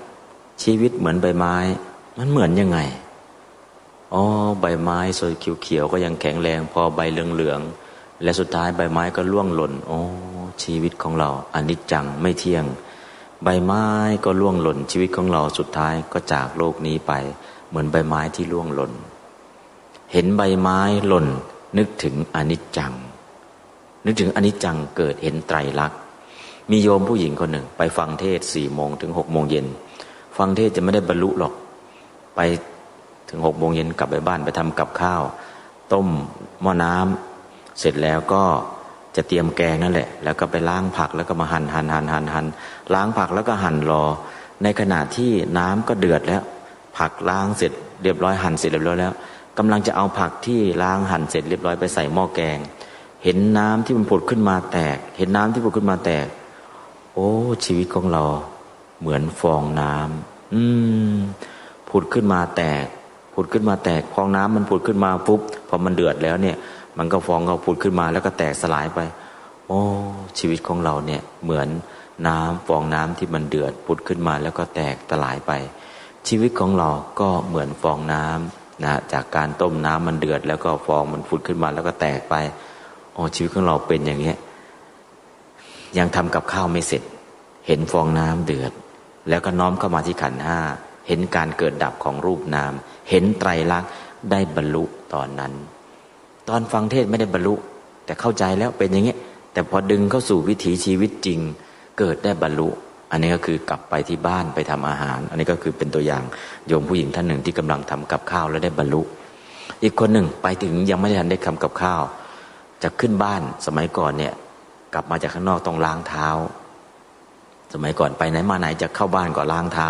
ชีวิตเหมือนใบไม้มันเหมือนยังไงใบไม้สวยเขียวๆก็ยังแข็งแรงพอใบเหลืองๆและสุดท้ายใบไม้ก็ร่วงหล่นชีวิตของเราอนิจจังไม่เที่ยงใบไม้ก็ร่วงหล่นชีวิตของเราสุดท้ายก็จากโลกนี้ไปเหมือนใบไม้ที่ร่วงหล่นเห็นใบไม้หล่นนึกถึงอนิจจังเกิดเห็นไตรลักษณ์มีโยมผู้หญิงคนหนึ่งไปฟังเทศน์ 4 โมงถึง 6 โมงเย็นฟังเทศจะไม่ได้บรรลุหรอกไปถึง 6 โมงเย็นกลับไปบ้านไปทำกับข้าวต้มหม้อน้ำเสร็จแล้วก็จะเตรียมแกงนั่นแหละแล้วก็ไปล้างผักแล้วก็มาหั่นล้างผักแล้วก็หั่นรอในขณะที่น้ำก็เดือดแล้วผักล้างเสร็จเรียบร้อยหั่นเสร็จเรียบร้อยแล้วกำลังจะเอาผักที่ล้างหั่นเสร็จเรียบร้อยไปใส่หม้อแกงเห็นน้ำที่มันผุดขึ้นมาแตกชีวิตของเราเหมือนฟองน้ำผุดขึ้นมาแตกฟองน้ำมันผุดขึ้นมาปุ๊บพอมันเดือดแล้วเนี่ยมันก็ฟองก็ผุดขึ้นมาแล้วก็แตกสลายไปชีวิตของเราเนี่ยเหมือนน้ำฟองน้ำที่มันเดือดผุดขึ้นมาแล้วก็แตกสลายไปชีวิตของเราก็เหมือนฟองน้ำนะจากการต้มน้ำมันเดือดแล้วก็ฟองมันผุดขึ้นมาแล้วก็แตกไปชีวิตของเราเป็นอย่างเงี้ยยังทำกับข้าวไม่เสร็จเห็นฟองน้ำเดือดแล้วก็น้อมเข้ามาที่ขันธ์ 5เห็นการเกิดดับของรูปนามเห็นไตรลักษณ์ได้บรรลุตอนนั้นตอนฟังเทศไม่ได้บรรลุแต่เข้าใจแล้วเป็นอย่างเงี้ยแต่พอดึงเข้าสู่วิถีชีวิตจริงเกิดได้บรรลุอันนี้ก็คือกลับไปที่บ้านไปทำอาหารอันนี้ก็คือเป็นตัวอย่างโยมผู้หญิงท่านหนึ่งที่กำลังทำกับข้าวแล้วได้บรรลุอีกคนหนึ่งไปถึงยังไม่ทันได้ทำกับข้าวจะขึ้นบ้านสมัยก่อนเนี่ยกลับมาจากข้างนอกต้องล้างเท้าสมัยก่อนไปไหนมาไหนจะเข้าบ้านก็ล้างเท้า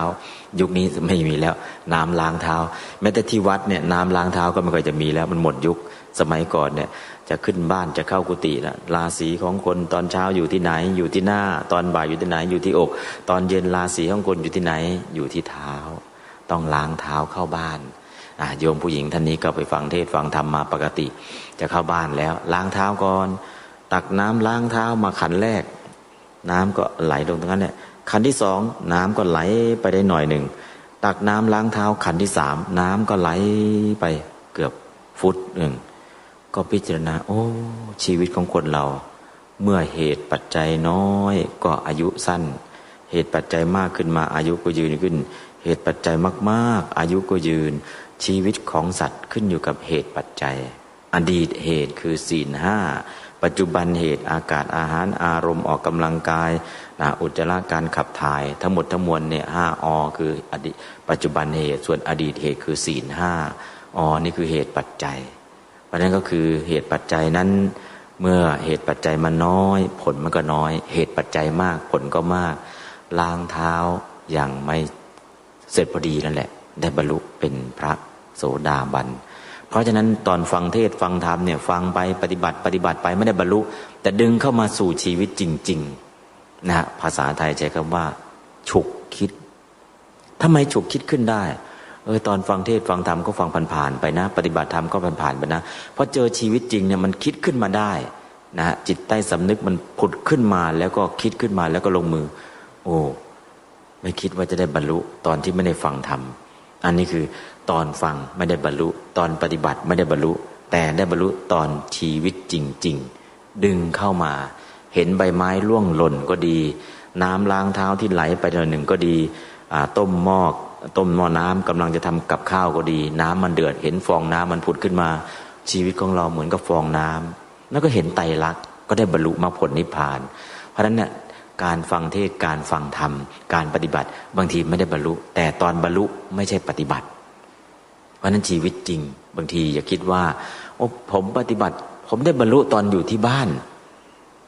ยุคนี้ไม่มีแล้วน้ำล้างเท้าแม้แต่ที่วัดเนี่ยน้ำล้างเท้าก็ไม่ค่อยจะมีแล้วมันหมดยุคสมัยก่อนเนี่ยจะขึ้นบ้านจะเข้ากุฏินะราศีของคนตอนเช้าอยู่ที่ไหนอยู่ที่หน้าตอนบ่ายอยู่ที่ไหนอยู่ที่อกตอนเย็นราศีของคนอยู่ที่ไหนอยู่ที่เท้าต้องล้างเท้าเข้าบ้าน โยมผู้หญิงท่านนี้ก็ไปฟังเทศฟังธรรมมาปกติจะเข้าบ้านแล้วล้างเท้าก่อนตักน้ำล้างเท้ามาขันแรกน้ำก็ไหลลงตรงนั้นเนี่ยขันที่สองน้ำก็ไหลไปได้หน่อยหนึ่งตักน้ำล้างเท้าขันที่สามน้ำก็ไหลไปเกือบฟุตหนึ่งก็พิจารณาโอ้ชีวิตของคนเราเมื่อเหตุปัจจัยน้อยก็อายุสั้นเหตุปัจจัยมากขึ้นมาอายุก็ยืนขึ้นเหตุปัจจัยมากๆอายุก็ยืนชีวิตของสัตว์ขึ้นอยู่กับเหตุปัจจัยอดีตเหตุคือศีลห้าปัจจุบันเหตุอากาศอาหารอารมณ์ออกกำลังกายอุจจาระการขับถ่ายทั้งหมดทั้งมวลเนี่ย5 อคืออดีตปัจจุบันเหตุส่วนอดีตเหตุคือศีล5 นี่คือเหตุปัจจัยเพราะนั้นก็คือเหตุปัจจัยนั้นเมื่อเหตุปัจจัยมันน้อยผลมันก็น้อยเหตุปัจจัยมากผลก็มากล้างเท้าอย่างไม่เสร็จพอดีนั่นแหละได้บรรลุเป็นพระโสดาบันเพราะฉะนั้นตอนฟังเทศฟังธรรมเนี่ยฟังไปปฏิบัติไปไม่ได้บรรลุแต่ดึงเข้ามาสู่ชีวิตจริงๆนะภาษาไทยใช้คำว่าฉุกคิดทำไมฉุกคิดขึ้นได้ตอนฟังเทศฟังธรรมก็ฟังผ่านๆไปนะปฏิบัติธรรมก็ผ่านๆไปนะพอเจอชีวิตจริงเนี่ยมันคิดขึ้นมาได้นะจิตใต้สำนึกมันผุดขึ้นมาแล้วก็คิดขึ้นมาแล้วก็ลงมือไม่คิดว่าจะได้บรรลุตอนที่ไม่ได้ฟังธรรมอันนี้คือตอนฟังไม่ได้บรรลุตอนปฏิบัติไม่ได้บรรลุแต่ได้บรรลุตอนชีวิตจริงๆดึงเข้ามาเห็นใบไม้ร่วงหล่นก็ดีน้ำล้างเท้าที่ไหลไปหนึ่งก็ดีต้มหม้อน้ำกำลังจะทำกับข้าวก็ดีน้ำมันเดือดเห็นฟองน้ำมันผุดขึ้นมาชีวิตของเราเหมือนกับฟองน้ำแล้วก็เห็นไตรลักษณ์ก็ได้บรรลุมรรคผลนิพพานเพราะฉะนั้นเนี่ยการฟังเทศการฟังธรรมการปฏิบัติบางทีไม่ได้บรรลุแต่ตอนบรรลุไม่ใช่ปฏิบัติเพราะนั้นชีวิตจริงบางทีอย่าคิดว่าผมปฏิบัติผมได้บรรลุตอนอยู่ที่บ้าน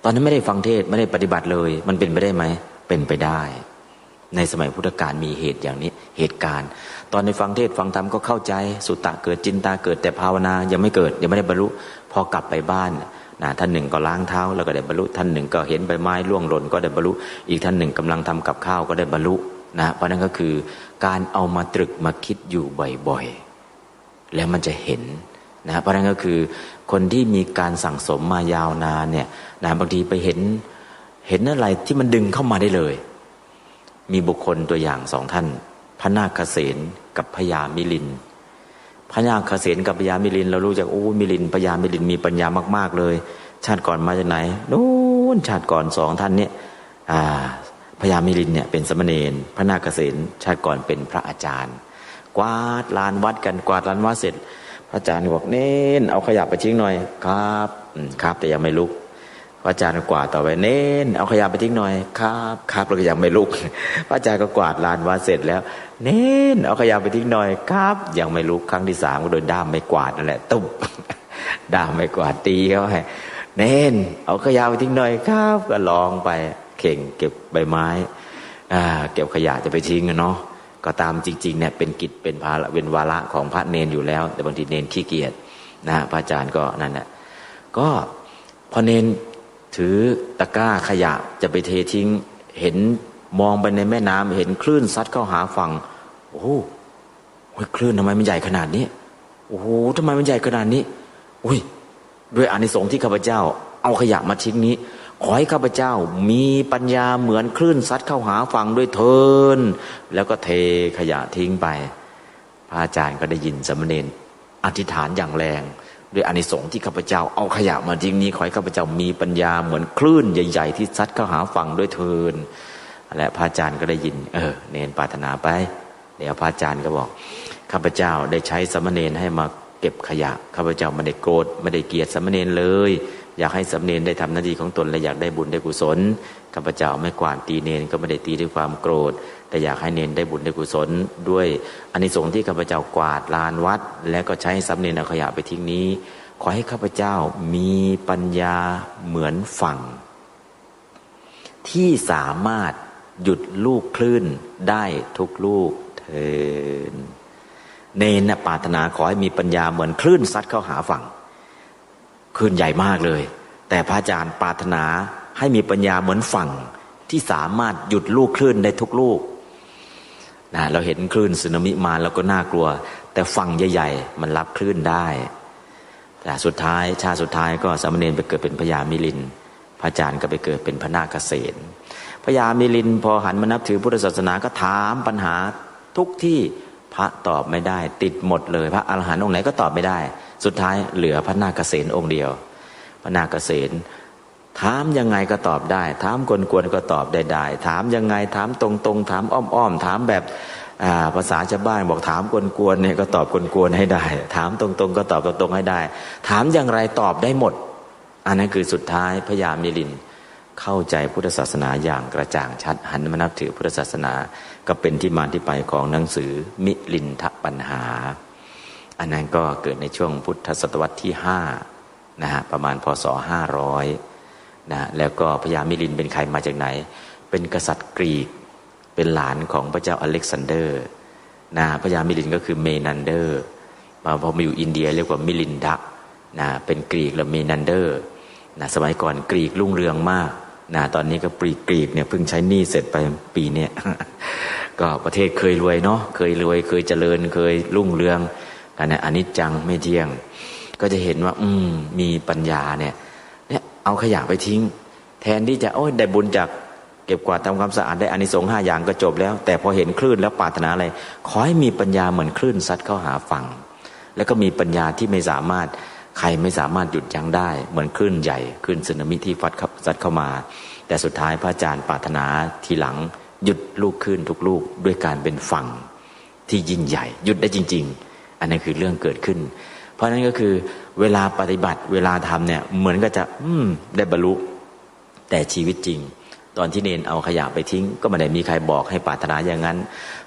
ตอนนั้นไม่ได้ฟังเทศไม่ได้ปฏิบัติเลยมันเป็นไปได้ไหมเป็นไปได้ในสมัยพุทธกาลมีเหตุอย่างนี้เหตุการณ์ตอนในฟังเทศฟังธรรมก็เข้าใจสุตตะเกิดจินตาเกิดแต่ภาวนายังไม่เกิดยังไม่ได้บรรลุพอกลับไปบ้านท่านหนึ่งก็ล้างเท้าแล้วก็ได้บรรลุท่านหนึ่งก็เห็นใบไม้ร่วงหล่นก็ได้บรรลุอีกท่านหนึ่งกำลังทำกับข้าวก็ได้บรรลุเพราะนั้นก็คือการเอามาตรึกมาคิดอยู่บ่อยๆแล้วมันจะเห็นเพราะนั้นก็คือคนที่มีการสั่งสมมายาวนานเนี่ยบางทีไปเห็นอะไรที่มันดึงเข้ามาได้เลยมีบุคคลตัวอย่าง2 ท่านพระนาคเษนกับพญามิลินพระนาคเษนกับพญามิลินเรารู้จักมิลินพญามิลินมีปัญญามากๆเลยชาติก่อนมาจากไหนนู้นชาติก่อน2 ท่านเนี่ยพญามิลินเนี่ยเป็นสมณเณรพระนาคเษนชาติก่อนเป็นพระอาจารย์กวาดลานวัดกันกวาดลานวัดเสร็จพระอาจารย์บอกเน้นเอาขยะไปทิ้งหน่อยครับครับแต่ยังไม่ลุกพระอาจารย์ก็กวาดต่อไปเน้นเอาขยะไปทิ้งหน่อยครับแล้วก็ยังไม่ลุกพระอาจารย์ก็กวาดลานวัดเสร็จแล้วเน้นเอาขยะไปทิ้งหน่อยครับยังไม่ลุกครั้งที่3ก็โดนด้ามไม้กวาดนั่นแหละตุ๊บด้ามไม้กวาดตีเขาให้เน้นเอาขยะไปทิ้งหน่อยครับก็ลองไปเข่งเก็บใบไม้เก็บขยะจะไปทิ้งเนาะก็ตามจริงๆเนี่ยเป็นกิจเป็นภาระเป็นวาระของพระเนนอยู่แล้วแต่บางทีเนนขี้เกียจพระอาจารย์ก็นั่นแหละก็พอเนนถือตะกร้าขยะจะไปเททิ้งเห็นมองไปในแม่น้ำเห็นคลื่นซัดเข้าหาฝั่งโอ้โหคลื่นทำไมมันใหญ่ขนาดนี้โอ้โหทำไมมันใหญ่ขนาดนี้อุ้ยด้วยอานิสงส์ที่ข้าพเจ้าเอาขยะมาทิ้งนี้ขอให้ข้าพเจ้ามีปัญญาเหมือนคลื่นซัดเข้าหาฝั่งด้วยเถิดแล้วก็เทขยะทิ้งไปพระอาจารย์ก็ได้ยินสามเณรอธิษฐานอย่างแรงด้วยอานิสงส์ที่ข้าพเจ้าเอาขยะมาทิ้งนี้ขอให้ข้าพเจ้ามีปัญญาเหมือนคลื่นใหญ่ๆที่ซัดเข้าหาฝั่งด้วยเถิดและพระอาจารย์ก็ได้ยินเนนปรารถนาไปเดี๋ยวพระอาจารย์ก็บอกข้าพเจ้าได้ใช้สามเณรให้มาเก็บขยะข้าพเจ้าไม่ได้โกรธไม่ได้เกลียดสามเณรเลยอยากให้สามเณรได้ทำหน้าที่ของตนและอยากได้บุญได้กุศลข้าพเจ้าไม่กวาดตีเนรก็ไม่ได้ตีด้วยความโกรธแต่อยากให้เนรได้บุญได้กุศลด้วยอานิสงส์ที่ข้าพเจ้ากวาดลานวัดและก็ใช้สามเณรเอาขยะไปทิ้งนี้ขอให้ข้าพเจ้ามีปัญญาเหมือนฝั่งที่สามารถหยุดลูกคลื่นได้ทุกลูกเถิดเนรปรารถนาขอให้มีปัญญาเหมือนคลื่นซัดเข้าหาฝั่งคลื่นใหญ่มากเลยแต่พระอาจารย์ปรารถนาให้มีปัญญาเหมือนฝั่งที่สามารถหยุดลูกคลื่นได้ทุกลูก นะเราเห็นคลื่นสึนามิมาแล้วก็น่ากลัวแต่ฝั่งใหญ่ๆมันรับคลื่นได้แต่สุดท้ายชาติสุดท้ายก็สามเณรไปเกิดเป็นพญามิลินพระอาจารย์ก็ไปเกิดเป็นพระนาคเษนพญามิลินพอหันมานับถือพุทธศาสนาก็ถามปัญหาทุกที่พระตอบไม่ได้ติดหมดเลยพระอรหันต์องค์ไหนก็ตอบไม่ได้สุดท้ายเหลือพระนาคเษนองค์เดียวพระนาคเษนถามยังไงก็ตอบได้ถามกวนๆก็ตอบได้ถามยังไงถามตรงๆถามอ้อมๆถามแบบภาษาชาวบ้านบอกถามกวนๆเนี่ยก็ตอบกวนๆให้ได้ถามตรงๆก็ตอบตรงๆให้ได้ถามอย่างไรตอบได้หมดอันนั้นคือสุดท้ายพญามิลินเข้าใจพุทธศาสนาอย่างกระจ่างชัดหันมานับถือพุทธศาสนาก็เป็นที่มาที่ไปของหนังสือมิลินทปัญหาอันนั้นก็เกิดในช่วงพุทธศตวรรษที่5นะฮะประมาณพศ500นะแล้วก็พญามิลินเป็นใครมาจากไหนเป็นกษัตริย์กรีกเป็นหลานของพระเจ้าอเล็กซานเดอร์นะพญามิลินก็คือเมนันเดอร์พอมาอยู่อินเดียเรียกว่ามิลินดะนะเป็นกรีกแล้วเมนันเดอร์นะสมัยก่อนกรีกรุ่งเรืองมากนะตอนนี้ก็กรีกเนี่ยเพิ่งใช้หนี้เสร็จไปปีเนี้ย ก็ประเทศเคยรวยเนาะเคยรวยเคยเจริญเคยรุ่งเรืองกันเนี่ยอนิจจังไม่เที่ยงก็จะเห็นว่ามีปัญญาเนี่ยเอาขยะไปทิ้งแทนที่จะได้บุญจากเก็บกวาดทำความสะอาดได้อานิสงส์5อย่างก็จบแล้วแต่พอเห็นคลื่นแล้วปรารถนาอะไรขอให้มีปัญญาเหมือนคลื่นซัดเข้าหาฝั่งแล้วก็มีปัญญาที่ไม่สามารถใครไม่สามารถหยุดยั้งได้เหมือนคลื่นใหญ่คลื่นสึนามิที่ซัดเข้ามาแต่สุดท้ายพระอาจารย์ปรารถนาทีหลังหยุดลูกคลื่นทุกลูกด้วยการเป็นฝั่งที่ยิ่งใหญ่หยุดได้จริงๆอันนั้นคือเรื่องเกิดขึ้นเพราะนั้นก็คือเวลาปฏิบัติเวลาทำเนี่ยเหมือนก็จะได้บรรลุแต่ชีวิตจริงตอนที่เนนเอาขยะไปทิ้งก็ไม่ได้มีใครบอกให้ปรารถนาอย่างนั้น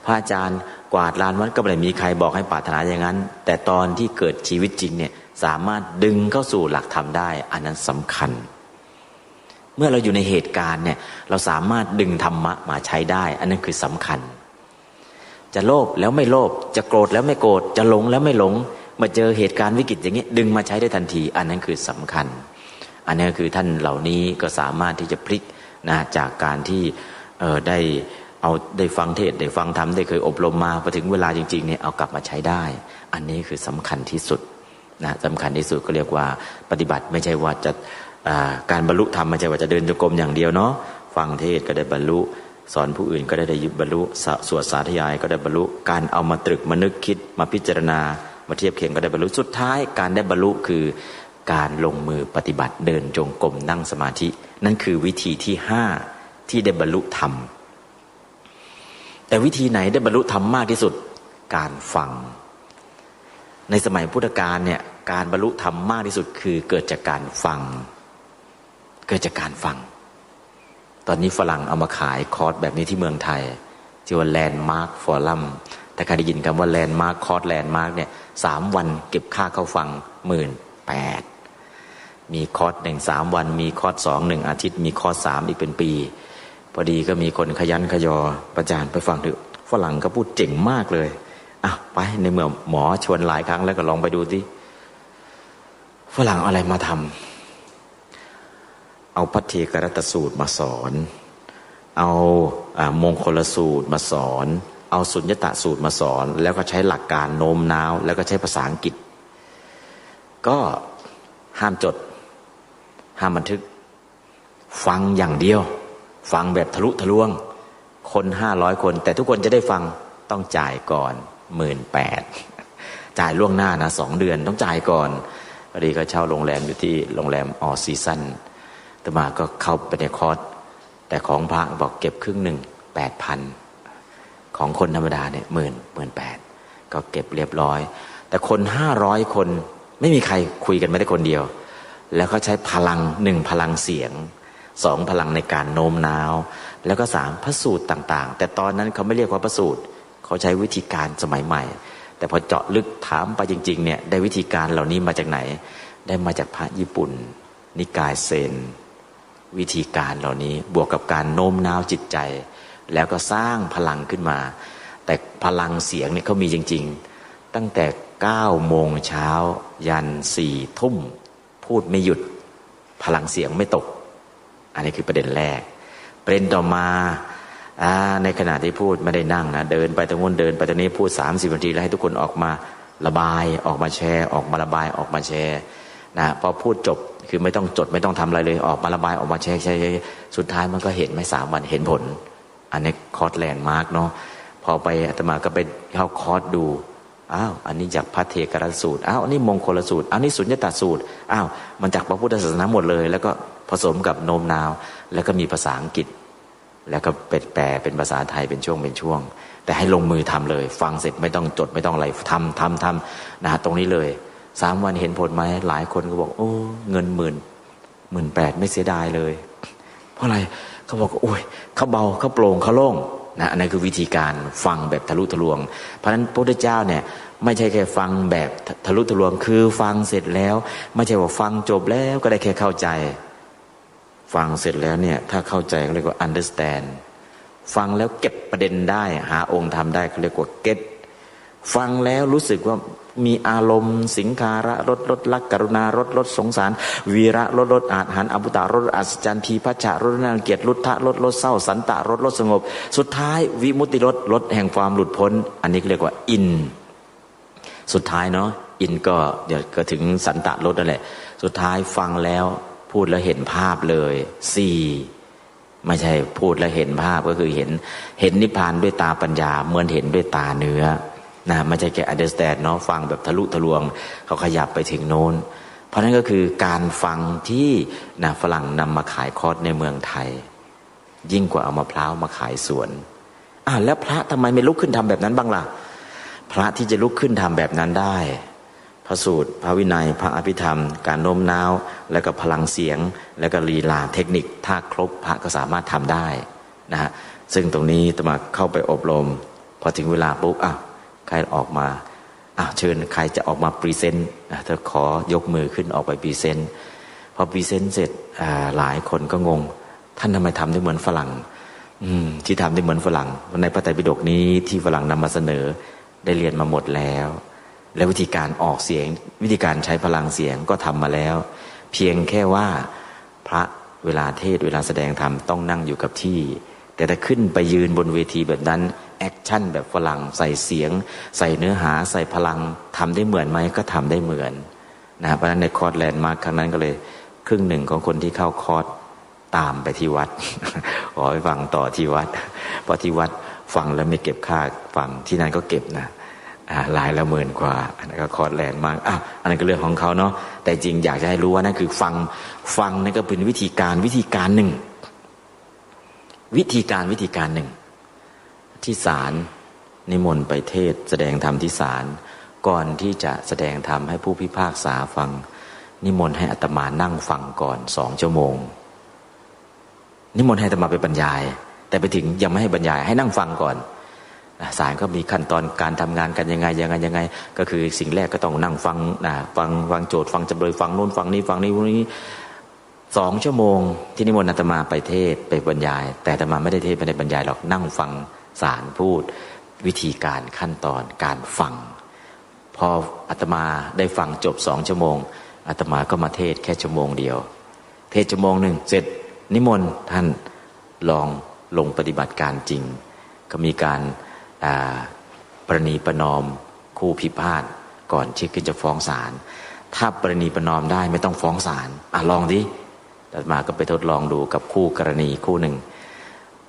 พระอาจารย์กวาดลานวัดก็ไม่ได้มีใครบอกให้ปรารถนาอย่างนั้นแต่ตอนที่เกิดชีวิตจริงเนี่ยสามารถดึงเข้าสู่หลักธรรมได้อันนั้นสำคัญเมื่อเราอยู่ในเหตุการณ์เนี่ยเราสามารถดึงธรรมะมาใช้ได้อันนั้นคือสำคัญจะโลภแล้วไม่โลภจะโกรธแล้วไม่โกรธจะหลงแล้วไม่หลงมาเจอเหตุการณ์วิกฤตอย่างนี้ดึงมาใช้ได้ทันทีอันนั้นคือสำคัญอันนี้คือท่านเหล่านี้ก็สามารถที่จะพลิกนะจากการที่ได้ฟังเทศน์ได้ฟังธรรมได้เคยอบรมมาพอถึงเวลาจริงๆเนี่ยเอากลับมาใช้ได้อันนี้คือสำคัญที่สุดนะสำคัญที่สุดก็เรียกว่าปฏิบัติไม่ใช่ว่าจะการบรรลุธรรมไม่ใช่ว่าจะเดินจงกรมอย่างเดียวเนาะฟังเทศน์ก็ได้บรรลุสอนผู้อื่นก็ได้บรรลุสวดสาธยายก็ได้บรรลุการเอามาตรึกมานึกคิดมาพิจารณามาเทียบเคียงก็ได้บรรลุสุดท้ายการได้บรรลุคือการลงมือปฏิบัติเดินจงกรมนั่งสมาธินั่นคือวิธีที่5ที่ได้บรรลุธรรมแต่วิธีไหนได้บรรลุธรรมมากที่สุดการฟังในสมัยพุทธกาลเนี่ยการบรรลุธรรมมากที่สุดคือเกิดจากการฟังเกิดจากการฟังตอนนี้ฝรั่งเอามาขายคอร์สแบบนี้ที่เมืองไทยชื่อว่า Landmark Forum แต่ใครได้ยินคำว่า Landmark คอร์ส Landmark เนี่ย3 วันเก็บค่าเข้าฟัง 18,000 มีคอร์ส1 3 วันมีคอร์ส2 1 อาทิตย์มีคอร์ส3อีกเป็นปีพอดีก็มีคนขยันขยอประจานไปฟังดูฝรั่งก็พูดเจ๋งมากเลยไปในเมื่อหมอชวนหลายครั้งแล้วก็ลองไปดูสิฝรั่งอะไรมาทำเอาพัทเทกรัตสูตรมาสอนเอามงคลสูตรมาสอนเอาสุญญตสูตรมาสอนแล้วก็ใช้หลักการโน้มน้าวแล้วก็ใช้ภาษาอังกฤษก็ห้ามจดห้ามบันทึกฟังอย่างเดียวฟังแบบทะลุทะลวงคน500 คนแต่ทุกคนจะได้ฟังต้องจ่ายก่อน 18,000 จ่ายล่วงหน้านะ2 เดือนต้องจ่ายก่อนพอดีก็เช่าโรงแรมอยู่ที่โรงแรมออซีซั่นต่อมาก็เข้าไปในคอร์สแต่ของพระบอกเก็บครึ่งหนึ่ง 8,000 ของคนธรรมดาเนี่ย 18,000 ก็เก็บเรียบร้อยแต่คน500 คนไม่มีใครคุยกันไม่ได้คนเดียวแล้วก็ใช้พลัง1พลังเสียง2พลังในการโน้มน้าวแล้วก็3พระสูตรต่างๆแต่ตอนนั้นเขาไม่เรียกว่าพระสูตรเขาใช้วิธีการสมัยใหม่แต่พอเจาะลึกถามไปจริงๆเนี่ยได้วิธีการเหล่านี้มาจากไหนได้มาจากพระญี่ปุ่นนิกายเซนวิธีการเหล่านี้บวกกับการโน้มน้าวจิตใจแล้วก็สร้างพลังขึ้นมาแต่พลังเสียงเนี่ยเขามีจริงๆตั้งแต่9 โมงเช้ายัน4 ทุ่มพูดไม่หยุดพลังเสียงไม่ตกอันนี้คือประเด็นแรกประเด็นต่อมา ในขณะที่พูดไม่ได้นั่งนะเดินไปตรงนู้นเดินไปตรงนี้พูด30 นาทีแล้วให้ทุกคนออกมาระบายออกมาแชร์ออกมาระบายออกมาแชร์นะพอพูดจบคือไม่ต้องจดไม่ต้องทำอะไรเลยออกมาระบายออกมาแชร์สุดท้ายมันก็เห็นไม่3 วันเห็นผลอันนี้คอร์สแลนด์มาร์กเนาะพอไปอาตมาก็ไปเข้าคอร์สดูอันนี้จากพระเทกรสูตรอันนี้มงคลสูตรอันนี้สุญญตสูตรมันจากพระพุทธศาสนาหมดเลยแล้วก็ผสมกับโน้มน้าวแล้วก็มีภาษาอังกฤษแล้วก็แปลเป็นภาษาไทยเป็นช่วงแต่ให้ลงมือทำเลยฟังเสร็จไม่ต้องจดไม่ต้องอะไรทำนะตรงนี้เลย3 วันเห็นผลไหมหลายคนก็บอกโอ้เงิน18,000ไม่เสียดายเลยเพราะอะไรเขาบอกโอ้ยเขาเบาเขาโปร่งเขาโล่งนะอันนั้นคือวิธีการฟังแบบทะลุทะลวงเพราะฉะนั้นพระพุทธเจ้าเนี่ยไม่ใช่แค่ฟังแบบทะลุทะลวงคือฟังเสร็จแล้วไม่ใช่ว่าฟังจบแล้วก็ได้แค่เข้าใจฟังเสร็จแล้วเนี่ยถ้าเข้าใจเขาเรียกว่า understand ฟังแล้วเก็บประเด็นได้หาองค์ธรรมได้เขาเรียกว่า get ฟังแล้วรู้สึกว่ามีอารมณ์สิงคาระลดรักกรุณาลดสงสารวีระลดอาหารอภุตะลดอัศจรรย์ทีพัชชะลดน่ารังเกียจลดทะลดเศร้าสันตะลดสงบสุดท้ายวิมุตติลดแห่งความหลุดพ้นอันนี้เรียกว่าอินสุดท้ายเนาะอินก็เดี๋ยวก็ถึงสันตะลดนั่นแหละสุดท้ายฟังแล้วพูดแล้วเห็นภาพเลย4ไม่ใช่พูดแล้วเห็นภาพก็คือเห็นนิพพานด้วยตาปัญญาเหมือนเห็นด้วยตาเนื้อนะไม่ใช่แค่ understand เนาะฟังแบบทะลุทะลวงเขาขยับไปถึงโน้นเพราะนั้นก็คือการฟังที่นะฝรั่งนำมาขายคอร์สในเมืองไทยยิ่งกว่าเอามะพร้าวมาขายสวนแล้วพระทำไมไม่ลุกขึ้นทำแบบนั้นบ้างล่ะพระที่จะลุกขึ้นทำแบบนั้นได้พระสูตรพระวินัยพระอภิธรรมการโน้มน้าวแล้วก็พลังเสียงแล้วก็ลีลาเทคนิคถ้าครบพระก็สามารถทำได้นะฮะซึ่งตรงนี้อาตมาเข้าไปอบรมพอถึงเวลาปุ๊บใครออกมาเชิญใครจะออกมาพรีเซนต์เธอขอยกมือขึ้นออกไปพรีเซนต์พอพรีเซนต์เสร็จหลายคนก็งงท่านทำไมทำได้เหมือนฝรั่งที่ทำได้เหมือนฝรั่งในพระไตรปิฎกนี้ที่ฝรั่งนำมาเสนอได้เรียนมาหมดแล้วและวิธีการออกเสียงวิธีการใช้พลังเสียงก็ทำมาแล้วเพียงแค่ว่าพระเวลาเทศเวลาแสดงธรรมต้องนั่งอยู่กับที่แต่ถ้าขึ้นไปยืนบนเวทีแบบนั้นแอคชั่นแบบฝรั่งใส่เสียงใส่เนื้อหาใส่พลังทำได้เหมือนไหมก็ทำได้เหมือนนะเพราะฉะนั้นในคอร์สแลนด์มาร์คครั้งนั้นก็เลยครึ่งหนึ่งของคนที่เข้าคอร์สตามไปที่วัด ขอไปฟังต่อที่วัดเพราะที่วัดฟังแล้วไม่เก็บค่าฟังที่นั่นก็เก็บนะหลายละหมื่นกว่าอันนั้นก็คอร์สแลนด์มาร์คอันนั้นก็เรื่องของเขาเนาะแต่จริงอยากจะให้รู้ว่านั่นคือฟังนั่นก็เป็นวิธีการหนึ่งวิธีการหนึ่งที่ศาลนิมนต์ไปเทศแสดงธรรมที่ศาลก่อนที่จะแสดงธรรมให้ผู้พิพากษาฟังนิมนต์ให้อาตมานั่งฟังก่อน2 ชั่วโมงนิมนต์ให้อาตมาไปบรรยายแต่ไปถึงยังไม่ให้บรรยายให้นั่งฟังก่อนศาลก็มีขั้นตอนการทำงานกันยังไงก็คือสิ่งแรกก็ต้องนั่งฟังฟังโจทย์ฟังจำเลยฟังโน้นฟังนี้2 ชั่วโมงที่นิมนต์อาตมาไปเทศไปบรรยายแต่อาตมาไม่ได้เทศไม่ได้บรรยายหรอกนั่งฟังศาลพูดวิธีการขั้นตอนการฟังพออาตมาได้ฟังจบ2 ชั่วโมงอาตมาก็มาเทศแค่ชั่วโมงเดียวเทศชั่วโมงหนึ่งเสร็จนิมนต์ท่านลองลงปฏิบัติการจริงก็มีการประนีประนอมคู่พิพาทก่อนที่ขึ้นจะฟ้องศาลถ้าประนีประนอมได้ไม่ต้องฟ้องศาลลองดิอาตมาก็ไปทดลองดูกับคู่กรณีคู่หนึ่ง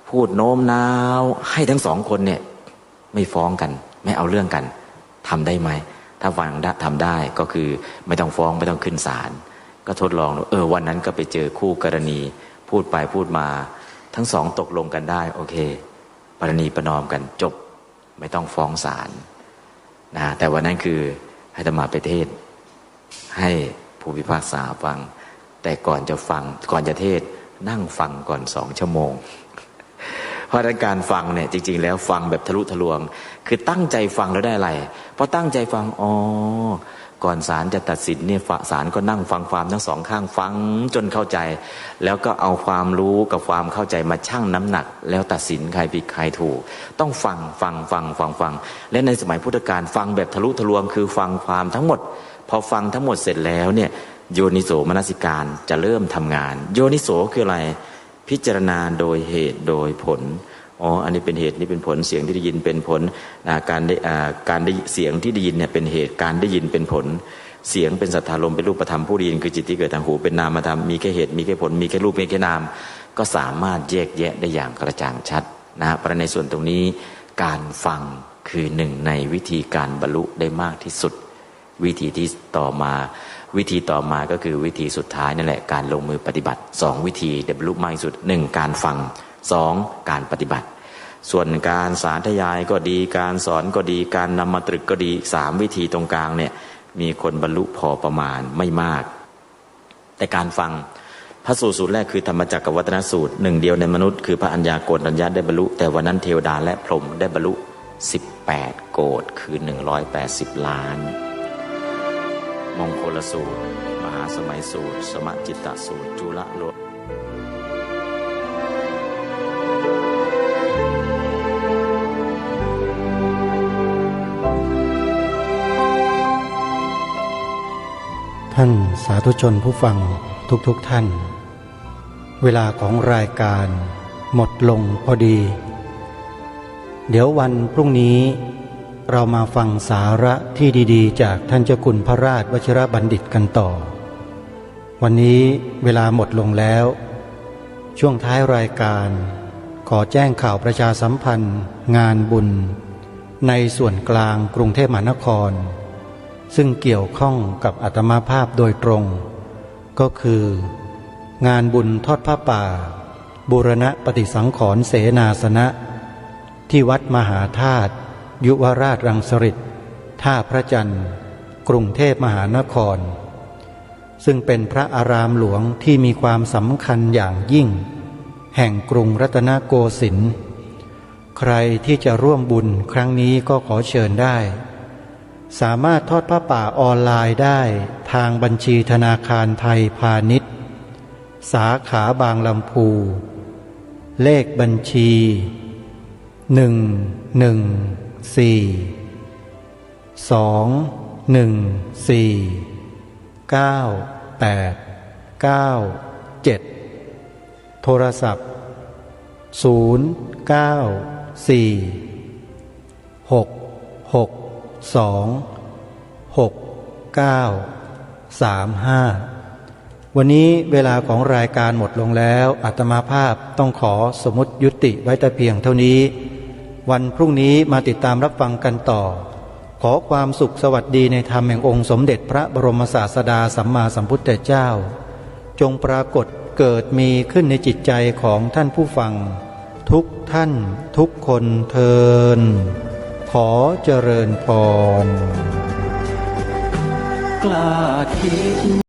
พูดโน้มน้าวให้ทั้ง2 คนเนี่ยไม่ฟ้องกันไม่เอาเรื่องกันทำได้ไหมถ้าฟังทำได้ก็คือไม่ต้องฟ้องไม่ต้องขึ้นศาลก็ทดลองวันนั้นก็ไปเจอคู่กรณีพูดไปพูดมาทั้ง2ตกลงกันได้โอเคประนีประนอมกันจบไม่ต้องฟ้องศาลนะแต่วันนั้นคือให้อาตมาไปเทศให้ผู้พิพากษาฟังแต่ก่อนจะเทศนั่งฟังก่อน2 ชั่วโมงเพราะการฟังเนี่ยจริงๆแล้วฟังแบบทะลุทะลวงคือตั้งใจฟังแล้วได้อะไรเพราะตั้งใจฟังก่อนศาลจะตัดสินเนี่ยศาลก็นั่งฟังความทั้ง2 ข้างฟังจนเข้าใจแล้วก็เอาความรู้กับความเข้าใจมาชั่งน้ำหนักแล้วตัดสินใครผิดใครถูกต้องฟังและในสมัยพุทธกาลฟังแบบทะลุทะลวงคือฟังความทั้งหมดพอฟังทั้งหมดเสร็จแล้วเนี่ยโยนิโสมนสิการจะเริ่มทำงานโยนิโสคืออะไรพิจารณาโดยเหตุโดยผล อ๋ออันนี้เป็นเหตุนี่เป็นผลเสียงที่ได้ยินเป็นผลการได้เสียงที่ได้ยินเนี่ยเป็นเหตุการได้ยินเป็นผลเสียงเป็นสัทธารมณ์เป็นรูปธรรมผู้ได้ยินคือจิตที่เกิดทางหูเป็นนามธรรมมีแค่เหตุมีแค่ผลมีแค่รูปมีแค่นามก็สามารถแยกแยะได้อย่างกระจ่างชัดนะเพราะในส่วนตรงนี้การฟังคือหนึ่งในวิธีการบรรลุได้มากที่สุดวิธีที่ต่อมาก็คือวิธีสุดท้ายนั่นแหละการลงมือปฏิบัติ2วิธีได้บรรลุมากที่สุด1การฟัง2การปฏิบัติส่วนการสาธยายก็ดีการสอนก็ดีการนำมาตรึกก็ดี3วิธีตรงกลางเนี่ยมีคนบรรลุพอประมาณไม่มากแต่การฟังพระสูตรแรกคือธรรมจักรวัฒนสูตรหนึ่งเดียวในมนุษย์คือพระอัญญาโกณฑัญญะได้บรรลุแต่วันนั้นเทวดาและพรหมได้บรรลุ18โกฏคือ180ล้านมงคลสูตรมหาสมัยสูตรสมจิตตสูตรจุลโลท่านสาธุชนผู้ฟังทุกท่านเวลาของรายการหมดลงพอดีเดี๋ยววันพรุ่งนี้เรามาฟังสาระที่ดีๆจากท่านเจ้าคุณพระราชวชิรบัณฑิตกันต่อวันนี้เวลาหมดลงแล้วช่วงท้ายรายการขอแจ้งข่าวประชาสัมพันธ์งานบุญในส่วนกลางกรุงเทพมหานครซึ่งเกี่ยวข้องกับอาตมาภาพโดยตรงก็คืองานบุญทอดผ้าป่าบูรณะปฏิสังขรณ์เสนาสนะที่วัดมหาธาตุยุวราชรังสฤษฎ์ท่าพระจันทร์กรุงเทพมหานครซึ่งเป็นพระอารามหลวงที่มีความสำคัญอย่างยิ่งแห่งกรุงรัตนโกสินทร์ใครที่จะร่วมบุญครั้งนี้ก็ขอเชิญได้สามารถทอดผ้าป่าออนไลน์ได้ทางบัญชีธนาคารไทยพาณิชย์สาขาบางลำพูเลขบัญชี114214987โทรศัพท์0940616935วันนี้เวลาของรายการหมดลงแล้วอาตมาภาพต้องขอสมมุติยุติไว้แต่เพียงเท่านี้วันพรุ่งนี้มาติดตามรับฟังกันต่อขอความสุขสวัสดีในธรรมแห่งองค์สมเด็จพระบรมศาสดาสัมมาสัมพุทธเจ้าจงปรากฏเกิดมีขึ้นในจิตใจของท่านผู้ฟังทุกท่านทุกคนเทอญขอเจริญพรกล้าคิด